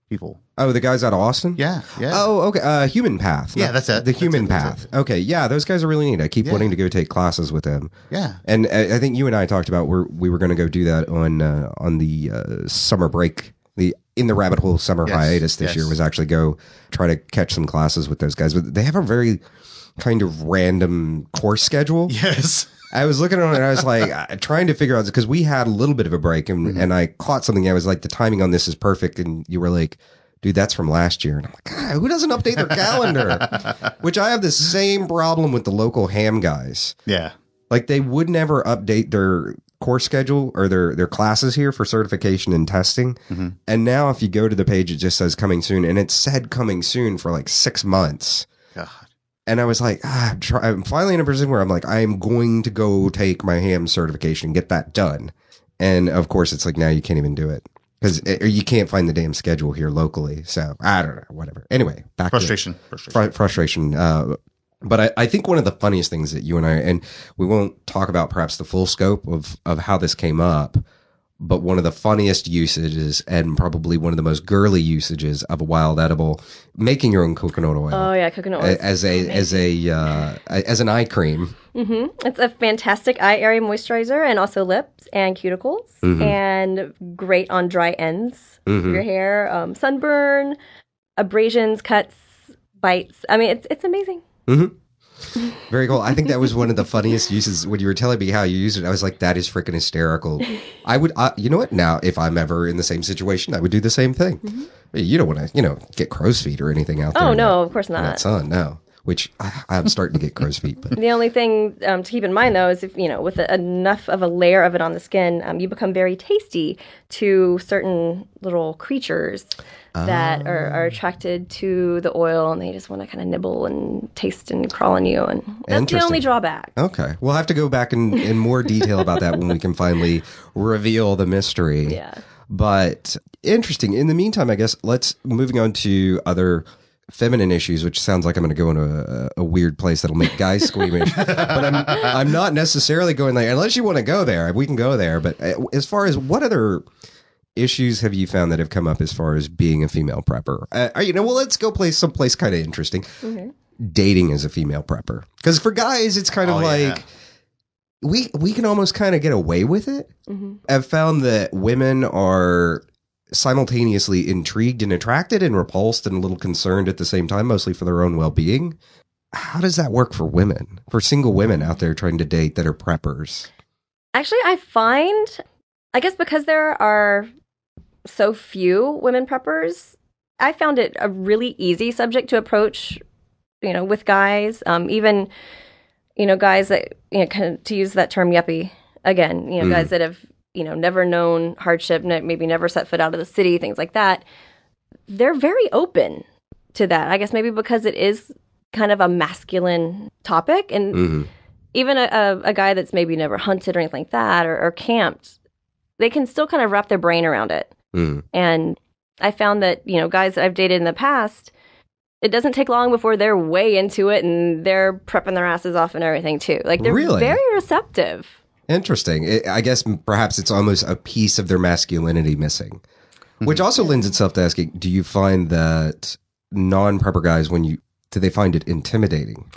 people. Oh, the guys out of Austin? Yeah. Oh, okay. Human Path. Yeah, that's it. The Human Path. Okay, yeah, those guys are really neat. I keep wanting to go take classes with them. Yeah. And I think you and I talked about we were going to go do that on the summer break. In the rabbit hole summer hiatus this year was actually go try to catch some classes with those guys. But they have a very kind of random course schedule. Yes. I was looking at it and I was like trying to figure out, because we had a little bit of a break and I caught something. I was like, the timing on this is perfect. And you were like, dude, that's from last year. And I'm like, God, who doesn't update their calendar? Which I have the same problem with the local ham guys. Yeah. Like they would never update their course schedule or their classes here for certification and testing. And now if you go to the page, it just says coming soon. And it said coming soon for like 6 months. God. And I was like, I'm finally in a position where I'm like, I'm going to go take my ham certification and get that done. And of course, it's like, now you can't even do it because you can't find the damn schedule here locally. So I don't know, whatever. Anyway, back frustration. to frustration. But I think one of the funniest things that you and we won't talk about perhaps the full scope of how this came up, but one of the funniest usages and probably one of the most girly usages of a wild edible, making your own coconut oil. Oh yeah, coconut oil as an eye cream. It's a fantastic eye area moisturizer and also lips and cuticles and great on dry ends of your hair, sunburn, abrasions, cuts, bites. I mean, it's amazing. Very cool. I think that was one of the funniest uses when you were telling me how you used it. I was like, that is freaking hysterical. I would, you know what? Now, if I'm ever in the same situation, I would do the same thing. You don't want to, get crow's feet or anything out there. Oh, no, of course not. That sun, no. Which I'm starting to get crow's feet. But. The only thing to keep in mind, though, is if, with enough of a layer of it on the skin, you become very tasty to certain little creatures that are attracted to the oil, and they just want to kind of nibble and taste and crawl on you. And that's the only drawback. Okay. We'll have to go back in more detail about that when we can finally reveal the mystery. Yeah. But interesting. In the meantime, I guess moving on to other feminine issues, which sounds like I'm going to go into a weird place that'll make guys squeamish. But I'm not necessarily going there, unless you want to go there. We can go there. But as far as what other issues have you found that have come up as far as being a female prepper? Let's go someplace kind of interesting. Dating as a female prepper. Because for guys, it's kind of we can almost kind of get away with it. I've found that women are simultaneously intrigued and attracted and repulsed and a little concerned at the same time, mostly for their own well-being. How does that work for women, for single women out there trying to date that are preppers? Actually, I find, I guess because there are so few women preppers, I found it a really easy subject to approach, with guys, even, guys that, kind of, to use that term yuppie again, guys that have, never known hardship, maybe never set foot out of the city, things like that. They're very open to that. I guess maybe because it is kind of a masculine topic. And even a guy that's maybe never hunted or anything like that or camped, they can still kind of wrap their brain around it. And I found that, guys that I've dated in the past, it doesn't take long before they're way into it and they're prepping their asses off and everything too. Like they're very receptive. Interesting. I guess perhaps it's almost a piece of their masculinity missing, which also lends itself to asking, do you find that non-prepper guys, do they find it intimidating?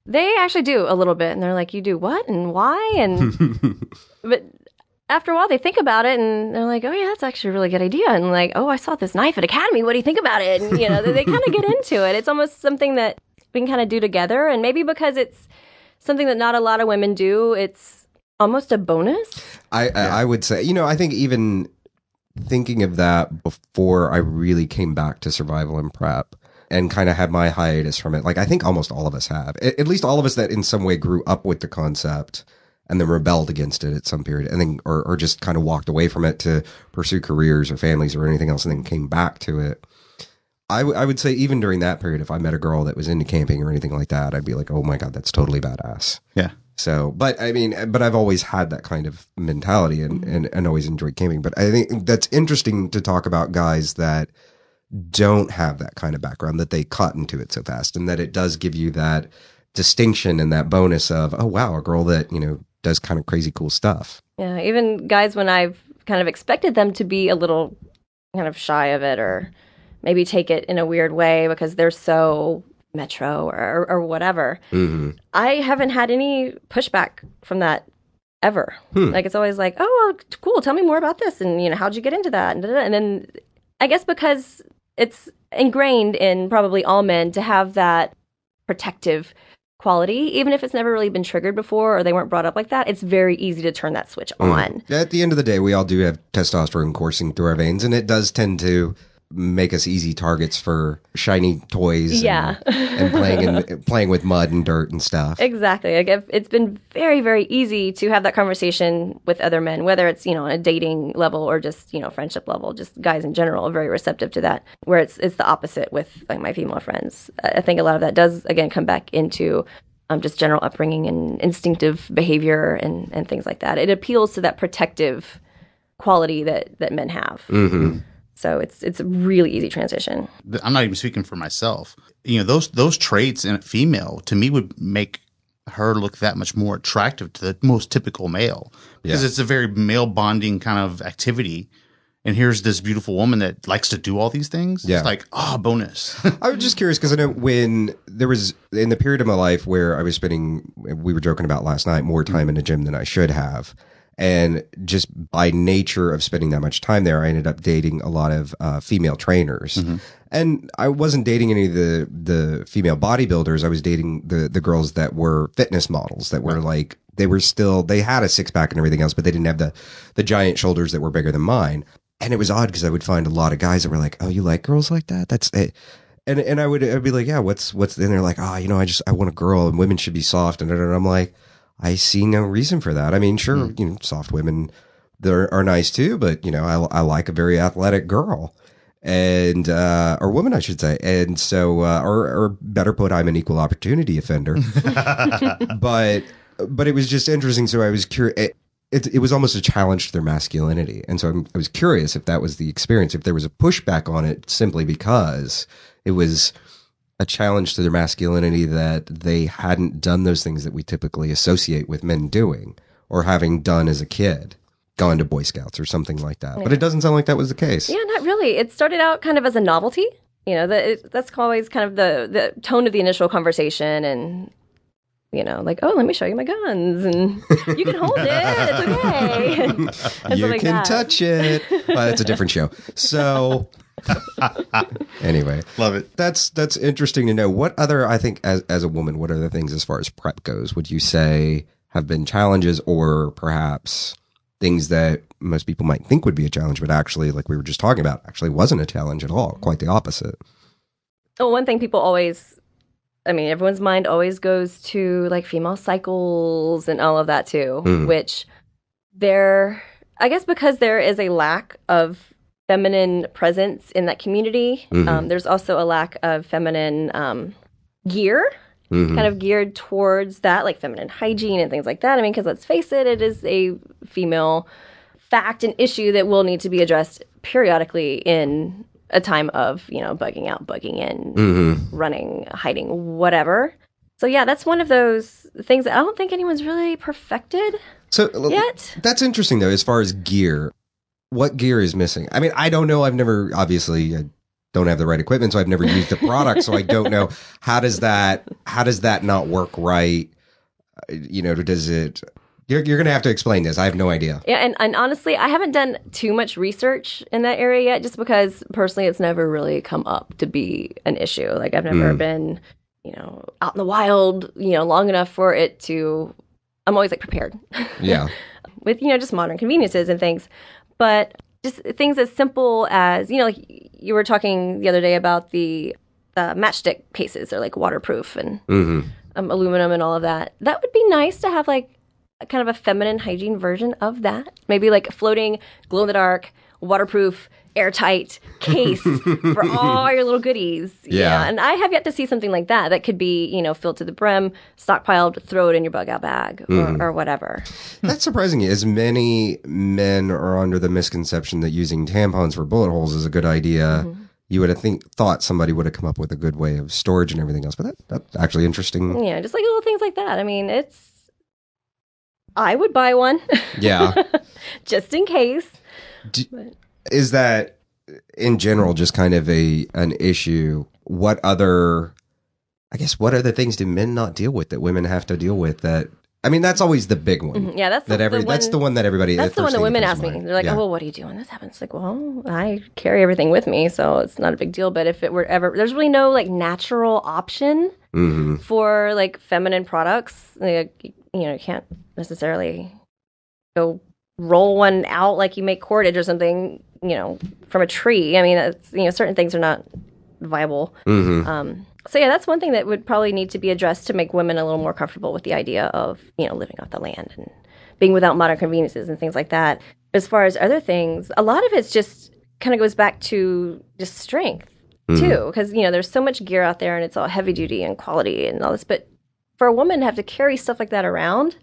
They actually do a little bit. And they're like, you do what and why? And but after a while, they think about it and they're like, oh, yeah, that's actually a really good idea. And like, oh, I saw this knife at Academy. What do you think about it? And, they kind of get into it. It's almost something that we can kind of do together. And maybe because it's something that not a lot of women do, it's almost a bonus. I would say, I think even thinking of that before I really came back to survival and prep and kind of had my hiatus from it, like I think almost all of us have, at least all of us that in some way grew up with the concept and then rebelled against it at some period, and then or just kind of walked away from it to pursue careers or families or anything else, and then came back to it. I would say even during that period, if I met a girl that was into camping or anything like that, I'd be like, oh my God, that's totally badass. Yeah. So, but I've always had that kind of mentality and always enjoyed camping. But I think that's interesting to talk about guys that don't have that kind of background, that they caught into it so fast, and that it does give you that distinction and that bonus of, oh wow, a girl that, does kind of crazy cool stuff. Yeah, even guys when I've kind of expected them to be a little kind of shy of it or maybe take it in a weird way because they're so metro or whatever. I haven't had any pushback from that ever. Like it's always like, oh, well, cool, tell me more about this and how'd you get into that? And then I guess because it's ingrained in probably all men to have that protective quality, even if it's never really been triggered before or they weren't brought up like that, it's very easy to turn that switch on. At the end of the day, we all do have testosterone coursing through our veins, and it does tend to make us easy targets for shiny toys and playing with mud and dirt and stuff. Exactly. Like it's been very, very easy to have that conversation with other men, whether it's, on a dating level or just, friendship level. Just guys in general are very receptive to that, where it's the opposite with like my female friends. I think a lot of that does, again, come back into just general upbringing and instinctive behavior and things like that. It appeals to that protective quality that men have. So it's a really easy transition. I'm not even speaking for myself. Those traits in a female to me would make her look that much more attractive to the most typical male, because it's a very male bonding kind of activity. And here's this beautiful woman that likes to do all these things. Yeah. It's like, bonus. I was just curious because I know when there was in the period of my life where I was spending, we were joking about last night, more time in the gym than I should have. And just by nature of spending that much time there, I ended up dating a lot of female trainers. And I wasn't dating any of the female bodybuilders. I was dating the girls that were fitness models that were like, they had a six pack and everything else, but they didn't have the giant shoulders that were bigger than mine. And it was odd because I would find a lot of guys that were like, oh, you like girls like that? That's it. And I'd be like, yeah, what's, and they're like, I want a girl and women should be soft. And I'm like, I see no reason for that. I mean, sure, soft women are nice too, but I like a very athletic girl and, or woman, I should say. And so, or better put, I'm an equal opportunity offender, but it was just interesting. So I was curious. It was almost a challenge to their masculinity. And so I was curious if that was the experience, if there was a pushback on it simply because it was a challenge to their masculinity that they hadn't done those things that we typically associate with men doing or having done as a kid, gone to Boy Scouts or something like that. Yeah. But it doesn't sound like that was the case. Yeah, not really. It started out kind of as a novelty. That's always kind of the tone of the initial conversation and, like, oh, let me show you my guns and you can hold it. It's okay. and you can touch it. Well, it's a different show. So... Anyway, love it. That's interesting to know. What other, I think, as a woman, what other things as far as prep goes would you say have been challenges, or perhaps things that most people might think would be a challenge, but actually, like we were just talking about, actually wasn't a challenge at all? Quite the opposite. Well, one thing people always, everyone's mind always goes to like female cycles and all of that too, which I guess because there is a lack of feminine presence in that community. There's also a lack of feminine gear, kind of geared towards that, like feminine hygiene and things like that. I mean, because let's face it, it is a female fact and issue that will need to be addressed periodically in a time of, bugging out, bugging in, running, hiding, whatever. So yeah, that's one of those things that I don't think anyone's really perfected yet. That's interesting, though, as far as gear. What gear is missing? I mean, I don't know. I don't have the right equipment, so I've never used the product, so I don't know. How does that not work right? Does it... You're going to have to explain this. I have no idea. Yeah, and honestly, I haven't done too much research in that area yet, just because personally it's never really come up to be an issue. Like, I've never been, out in the wild, long enough for it to... I'm always, prepared. Yeah. With, just modern conveniences and things. But just things as simple as, like you were talking the other day about the matchstick cases. They're, waterproof and aluminum and all of that. That would be nice to have, kind of a feminine hygiene version of that. Maybe a floating, glow-in-the-dark, waterproof, airtight case for all your little goodies. Yeah. And I have yet to see something like that that could be, filled to the brim, stockpiled, throw it in your bug-out bag or whatever. That's surprising. As many men are under the misconception that using tampons for bullet holes is a good idea. You would have thought somebody would have come up with a good way of storage and everything else. But that's actually interesting. Yeah, just little things like that. I mean, I would buy one. Yeah. Just in case. Is that, in general, just kind of an issue? What other things do men not deal with that women have to deal with? That's always the big one. Yeah, that's that's the one that everybody... That's the one that women ask me. They're like, oh, well, what do you do when this happens? Like, well, I carry everything with me, so it's not a big deal. But if it were ever... There's really no, natural option for, feminine products. You can't necessarily go roll one out like you make cordage or something, from a tree. I mean, it's, certain things are not viable. So yeah, that's one thing that would probably need to be addressed to make women a little more comfortable with the idea of, living off the land and being without modern conveniences and things like that. As far as other things, a lot of it's just kind of goes back to just strength too, because, there's so much gear out there and it's all heavy duty and quality and all this, but for a woman to have to carry stuff like that around,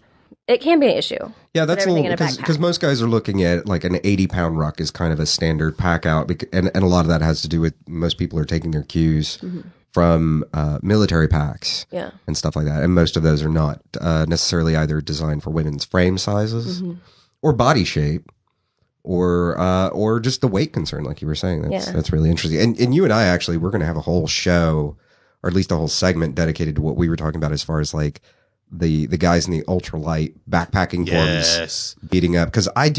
it can be an issue. Yeah, that's a little, because most guys are looking at an 80-pound ruck is kind of a standard pack out, and a lot of that has to do with most people are taking their cues from military packs and stuff like that, and most of those are not necessarily either designed for women's frame sizes or body shape or just the weight concern, like you were saying. That's really interesting. And you and I actually, we're going to have a whole show, or at least a whole segment dedicated to what we were talking about as far as the guys in the ultralight backpacking forums beating up. Because I've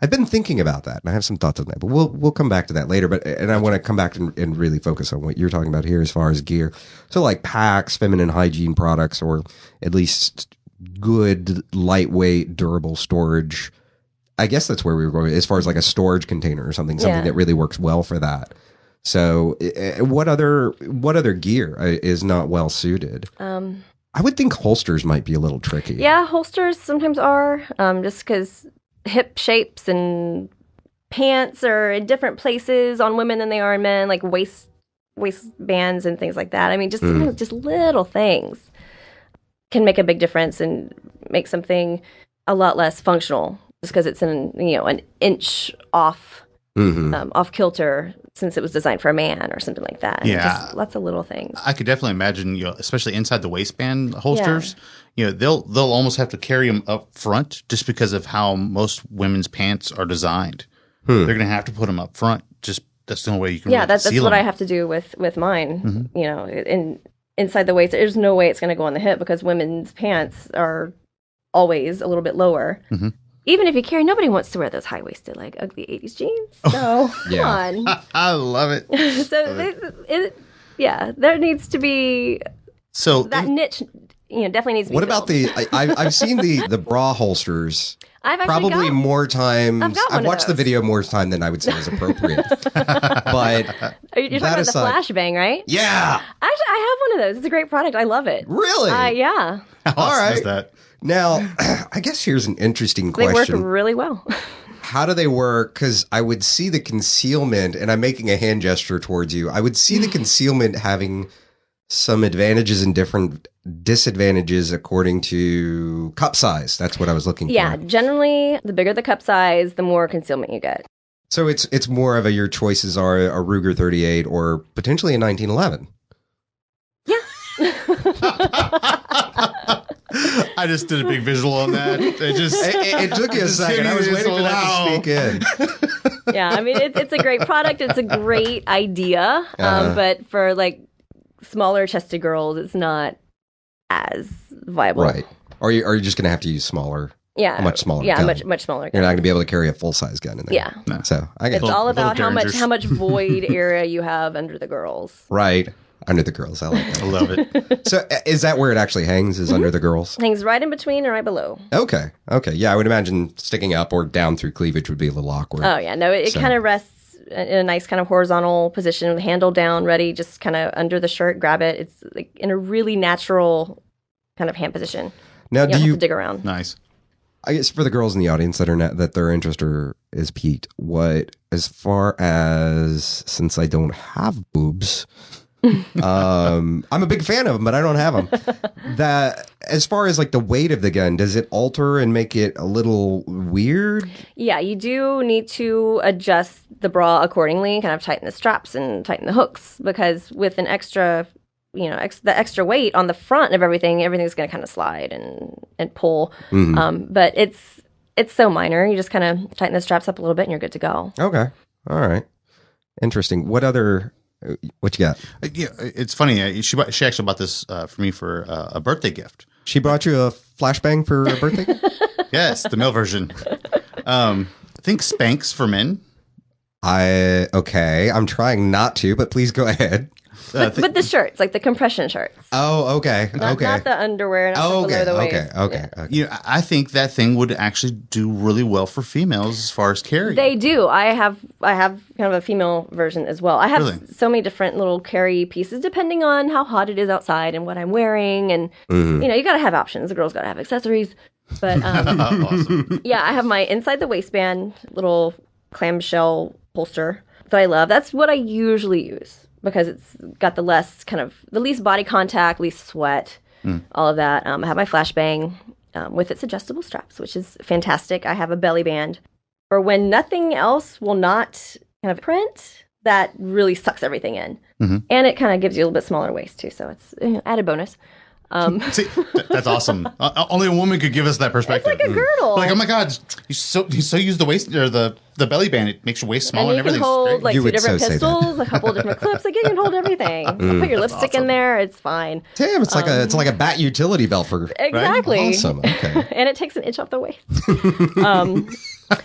been thinking about that, and I have some thoughts on that. But we'll come back to that later. And I want to come back and really focus on what you're talking about here as far as gear. So packs, feminine hygiene products, or at least good, lightweight, durable storage. I guess that's where we were going as far as a storage container or something that really works well for that. So what other gear is not well suited? I would think holsters might be a little tricky. Yeah, holsters sometimes are, just because hip shapes and pants are in different places on women than they are in men, like waistbands and things like that. I mean, just little things can make a big difference and make something a lot less functional just because it's an inch off off kilter since it was designed for a man or something like that. Yeah. Just lots of little things. I could definitely imagine, especially inside the waistband holsters, they'll almost have to carry them up front just because of how most women's pants are designed. They're going to have to put them up front. Just that's the only way you can. Yeah, that's seal what them. I have to do with mine. Inside the waist, there's no way it's going to go on the hip because women's pants are always a little bit lower. Even if you carry, nobody wants to wear those high-waisted, ugly 80s jeans. So, come on. I love it. There needs to be... So that niche, definitely needs to be What about I've seen the bra holsters... I've probably more times. I've watched the video more time than I would say is appropriate. But you're talking about the flashbang, right? Yeah. Actually, I have one of those. It's a great product. I love it. Really? Yeah. How awesome is that? Now, I guess here's an interesting question. They work really well. How do they work? Because I would see the concealment, and I'm making a hand gesture towards you. I would see the concealment having some advantages and different disadvantages according to cup size. That's what I was looking Yeah, for. generally, the bigger the cup size, the more concealment you get. So it's more of your choices are a Ruger 38 or potentially a 1911. I just did a big visual on that. It took you a second. I was waiting for that to sneak in. Yeah, I mean, it's a great product. It's a great idea. But for like smaller chested girls, it's not as viable. Right. Or are you just going to have to use smaller? Yeah. A much smaller Yeah, gun. much smaller gun. You're not going to be able to carry a full-size gun in there. Yeah. No. So I get It's all Little about how derringers. much void area you have under the girls. right under the girls. I like I that. love it. So is that where it actually hangs? Is under the girls? Hangs right in between and right below. Okay. Yeah, I would imagine sticking up or down through cleavage would be a little awkward. Oh yeah, no, it So- kind of rests in a nice kind of horizontal position with the handle down, ready, just kind of under the shirt, grab it. It's like in a really natural kind of hand position. Now, You do don't have you? to dig around. Nice. I guess for the girls in the audience that are not, that their interest is piqued. What, as far as since I don't have boobs, I'm a big fan of them, but I don't have them. That as far as like the weight of the gun, does it alter and make it a little weird? Yeah, you do need to adjust the bra accordingly, kind of tighten the straps and tighten the hooks, because with an extra, the extra weight on the front of everything's going to kind of slide and pull. But it's so minor. You just kind of tighten the straps up a little bit and you're good to go. Okay, all right, interesting. What you got? Yeah, it's funny. She actually bought this for me for a birthday gift. She brought you a flashbang for a birthday? Yes, the male version. I think Spanx for men. I'm trying not to, but please go ahead. But the shirts, like the compression shirts. Oh, okay. Not the underwear, not below the waist. Okay. I think that thing would actually do really well for females as far as carry. They do. I have kind of a female version as well. I have Really? so many different little carry pieces depending on how hot it is outside and what I'm wearing, and you got to have options. The girls got to have accessories. But Awesome. yeah, I have my inside the waistband little clamshell holster that I love. That's what I usually use because it's got the least body contact, least sweat, all of that. I have my flashbang with its adjustable straps, which is fantastic. I have a belly band for when nothing else will not kind of print. That really sucks everything in, and it kind of gives you a little bit smaller waist too. So it's added bonus. See, that's awesome. Only a woman could give us that perspective. It's like a girdle. Like, oh my God, you so use the waist or the belly band. It makes your waist smaller And and, you can everything's hold great. like You two would different so say that. pistols, a couple of different clips. Like you can hold everything. Put your lipstick in there. It's fine. Damn, it's like a bat utility belt for Exactly. Awesome. Okay. And it takes an inch off the waist.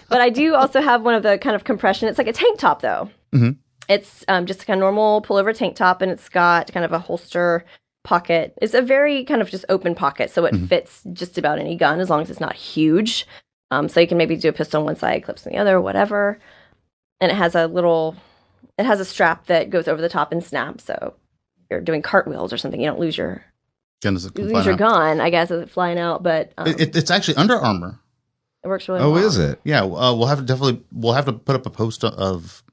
But I do also have one of the kind of compression. It's like a tank top though. It's just a kind of normal pullover tank top, and it's got kind of a holster pocket. It's a very kind of just open pocket, so it fits just about any gun as long as it's not huge. So you can maybe do a pistol on one side, clips on the other, whatever. And it has a strap that goes over the top and snaps. So if you're doing cartwheels or something, you don't lose your gun, I guess, as it's flying out. But It's actually Under Armour. it works really well. Oh, is it? Yeah, we'll have to put up a post of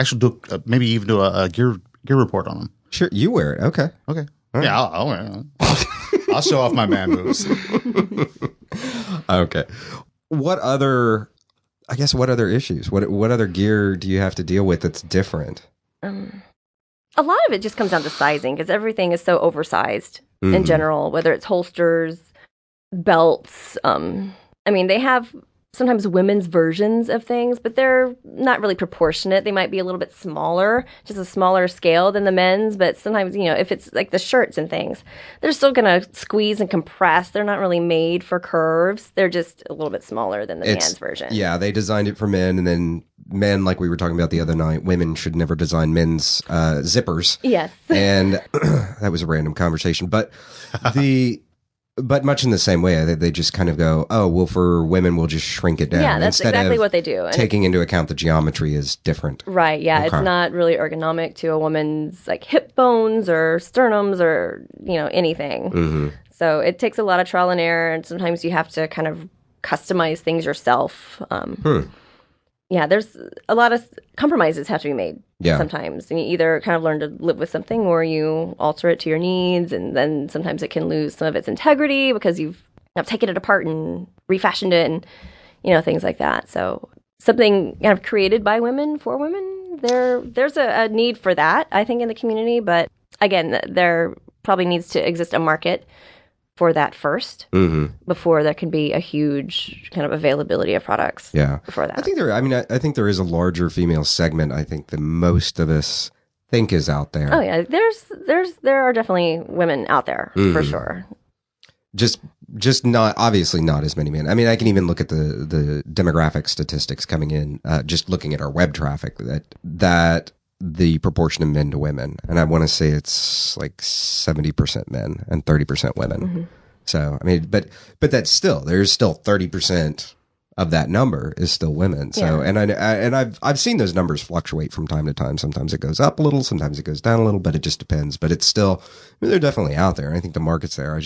actually maybe even do a gear report on them. Sure, you wear it. Okay. Okay. All Yeah, I'll wear it. I'll show off my man moves. Okay. What other issues? What other gear do you have to deal with that's different? A lot of it just comes down to sizing because everything is so oversized in general, whether it's holsters, belts. I mean, they have sometimes women's versions of things, but they're not really proportionate. They might be a little bit smaller, just a smaller scale than the men's, but sometimes, if it's like the shirts and things, they're still going to squeeze and compress. They're not really made for curves. They're just a little bit smaller than the man's version. Yeah, they designed it for men, and then men, like we were talking about the other night, women should never design men's zippers. Yes. And that was a random conversation, but much in the same way, they just kind of go, oh, well, for women, we'll just shrink it down. Yeah, that's instead exactly of what they do. And taking into account the geometry is different. right, yeah. Okay. It's not really ergonomic to a woman's like hip bones or sternums or, anything. So it takes a lot of trial and error, and sometimes you have to kind of customize things yourself. yeah, there's a lot of compromises have to be made Yeah. sometimes. And you either kind of learn to live with something or you alter it to your needs. And then sometimes it can lose some of its integrity because you've taken it apart and refashioned it and, things like that. So something kind of created by women for women, there's a need for that, I think, in the community. But again, there probably needs to exist a market for that first before there can be a huge kind of availability of products. Yeah. Before that. I think there is a larger female segment, I think, than most of us think is out there. Oh yeah. There are definitely women out there for sure. Just not, obviously not as many men. I mean, I can even look at the demographic statistics coming in, just looking at our web traffic, that the proportion of men to women. And I want to say it's like 70% men and 30% women. So, I mean, but that's still, there's still 30% of that number is still women. So, and I've seen those numbers fluctuate from time to time. Sometimes it goes up a little, sometimes it goes down a little, but it just depends. But it's still, they're definitely out there. I think the market's there.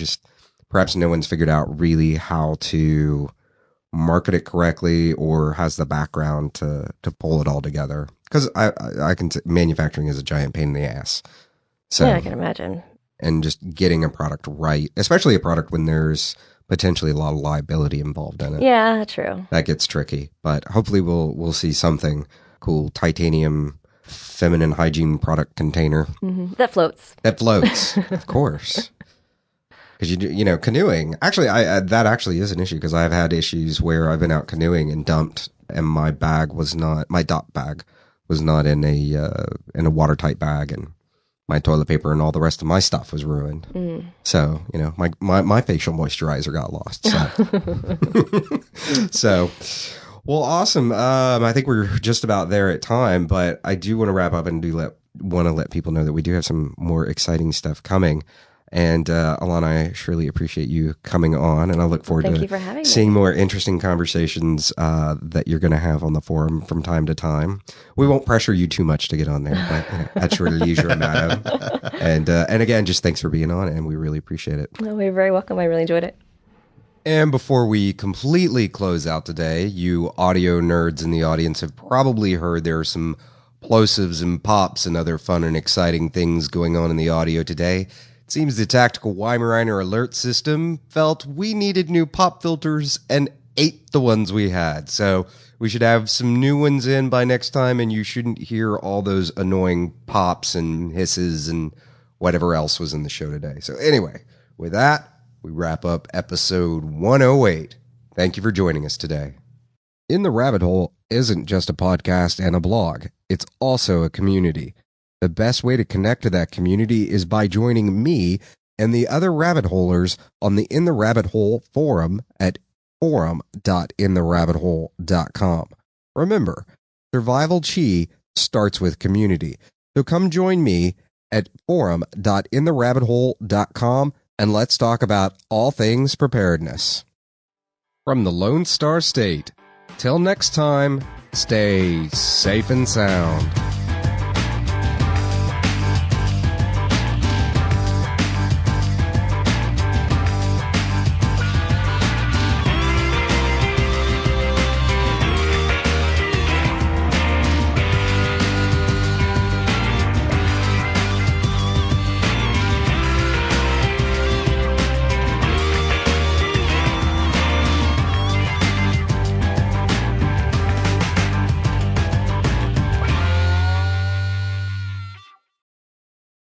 Perhaps no one's figured out really how to market it correctly or has the background to pull it all together. Because I can manufacturing is a giant pain in the ass. So, yeah, I can imagine. And just getting a product right, especially a product when there's potentially a lot of liability involved in it. Yeah, true. That gets tricky. But hopefully we'll see something cool, titanium feminine hygiene product container. That floats. That floats, of course. Because canoeing. Actually, that actually is an issue because I've had issues where I've been out canoeing and dumped, and my dot bag was not in a watertight bag, and my toilet paper and all the rest of my stuff was ruined. So my facial moisturizer got lost. So, well, awesome. I think we're just about there at time, but I do want to wrap up and want to let people know that we do have some more exciting stuff coming. And Alana, I surely appreciate you coming on, and I look forward to seeing more interesting conversations that you're going to have on the forum from time to time. We won't pressure you too much to get on there, but at your leisure, madam. And again, just thanks for being on, and we really appreciate it. Well, you're very welcome. I really enjoyed it. And before we completely close out today, you audio nerds in the audience have probably heard there are some plosives and pops and other fun and exciting things going on in the audio today. It seems the tactical Weimaraner alert system felt we needed new pop filters and ate the ones we had. So we should have some new ones in by next time, and you shouldn't hear all those annoying pops and hisses and whatever else was in the show today. So anyway, with that, we wrap up episode 108. Thank you for joining us today. In the Rabbit Hole isn't just a podcast and a blog. It's also a community. The best way to connect to that community is by joining me and the other rabbit holers on the In the Rabbit Hole forum at forum.intherabbithole.com. Remember, survival chi starts with community. So come join me at forum.intherabbithole.com and let's talk about all things preparedness. From the Lone Star State, till next time, stay safe and sound.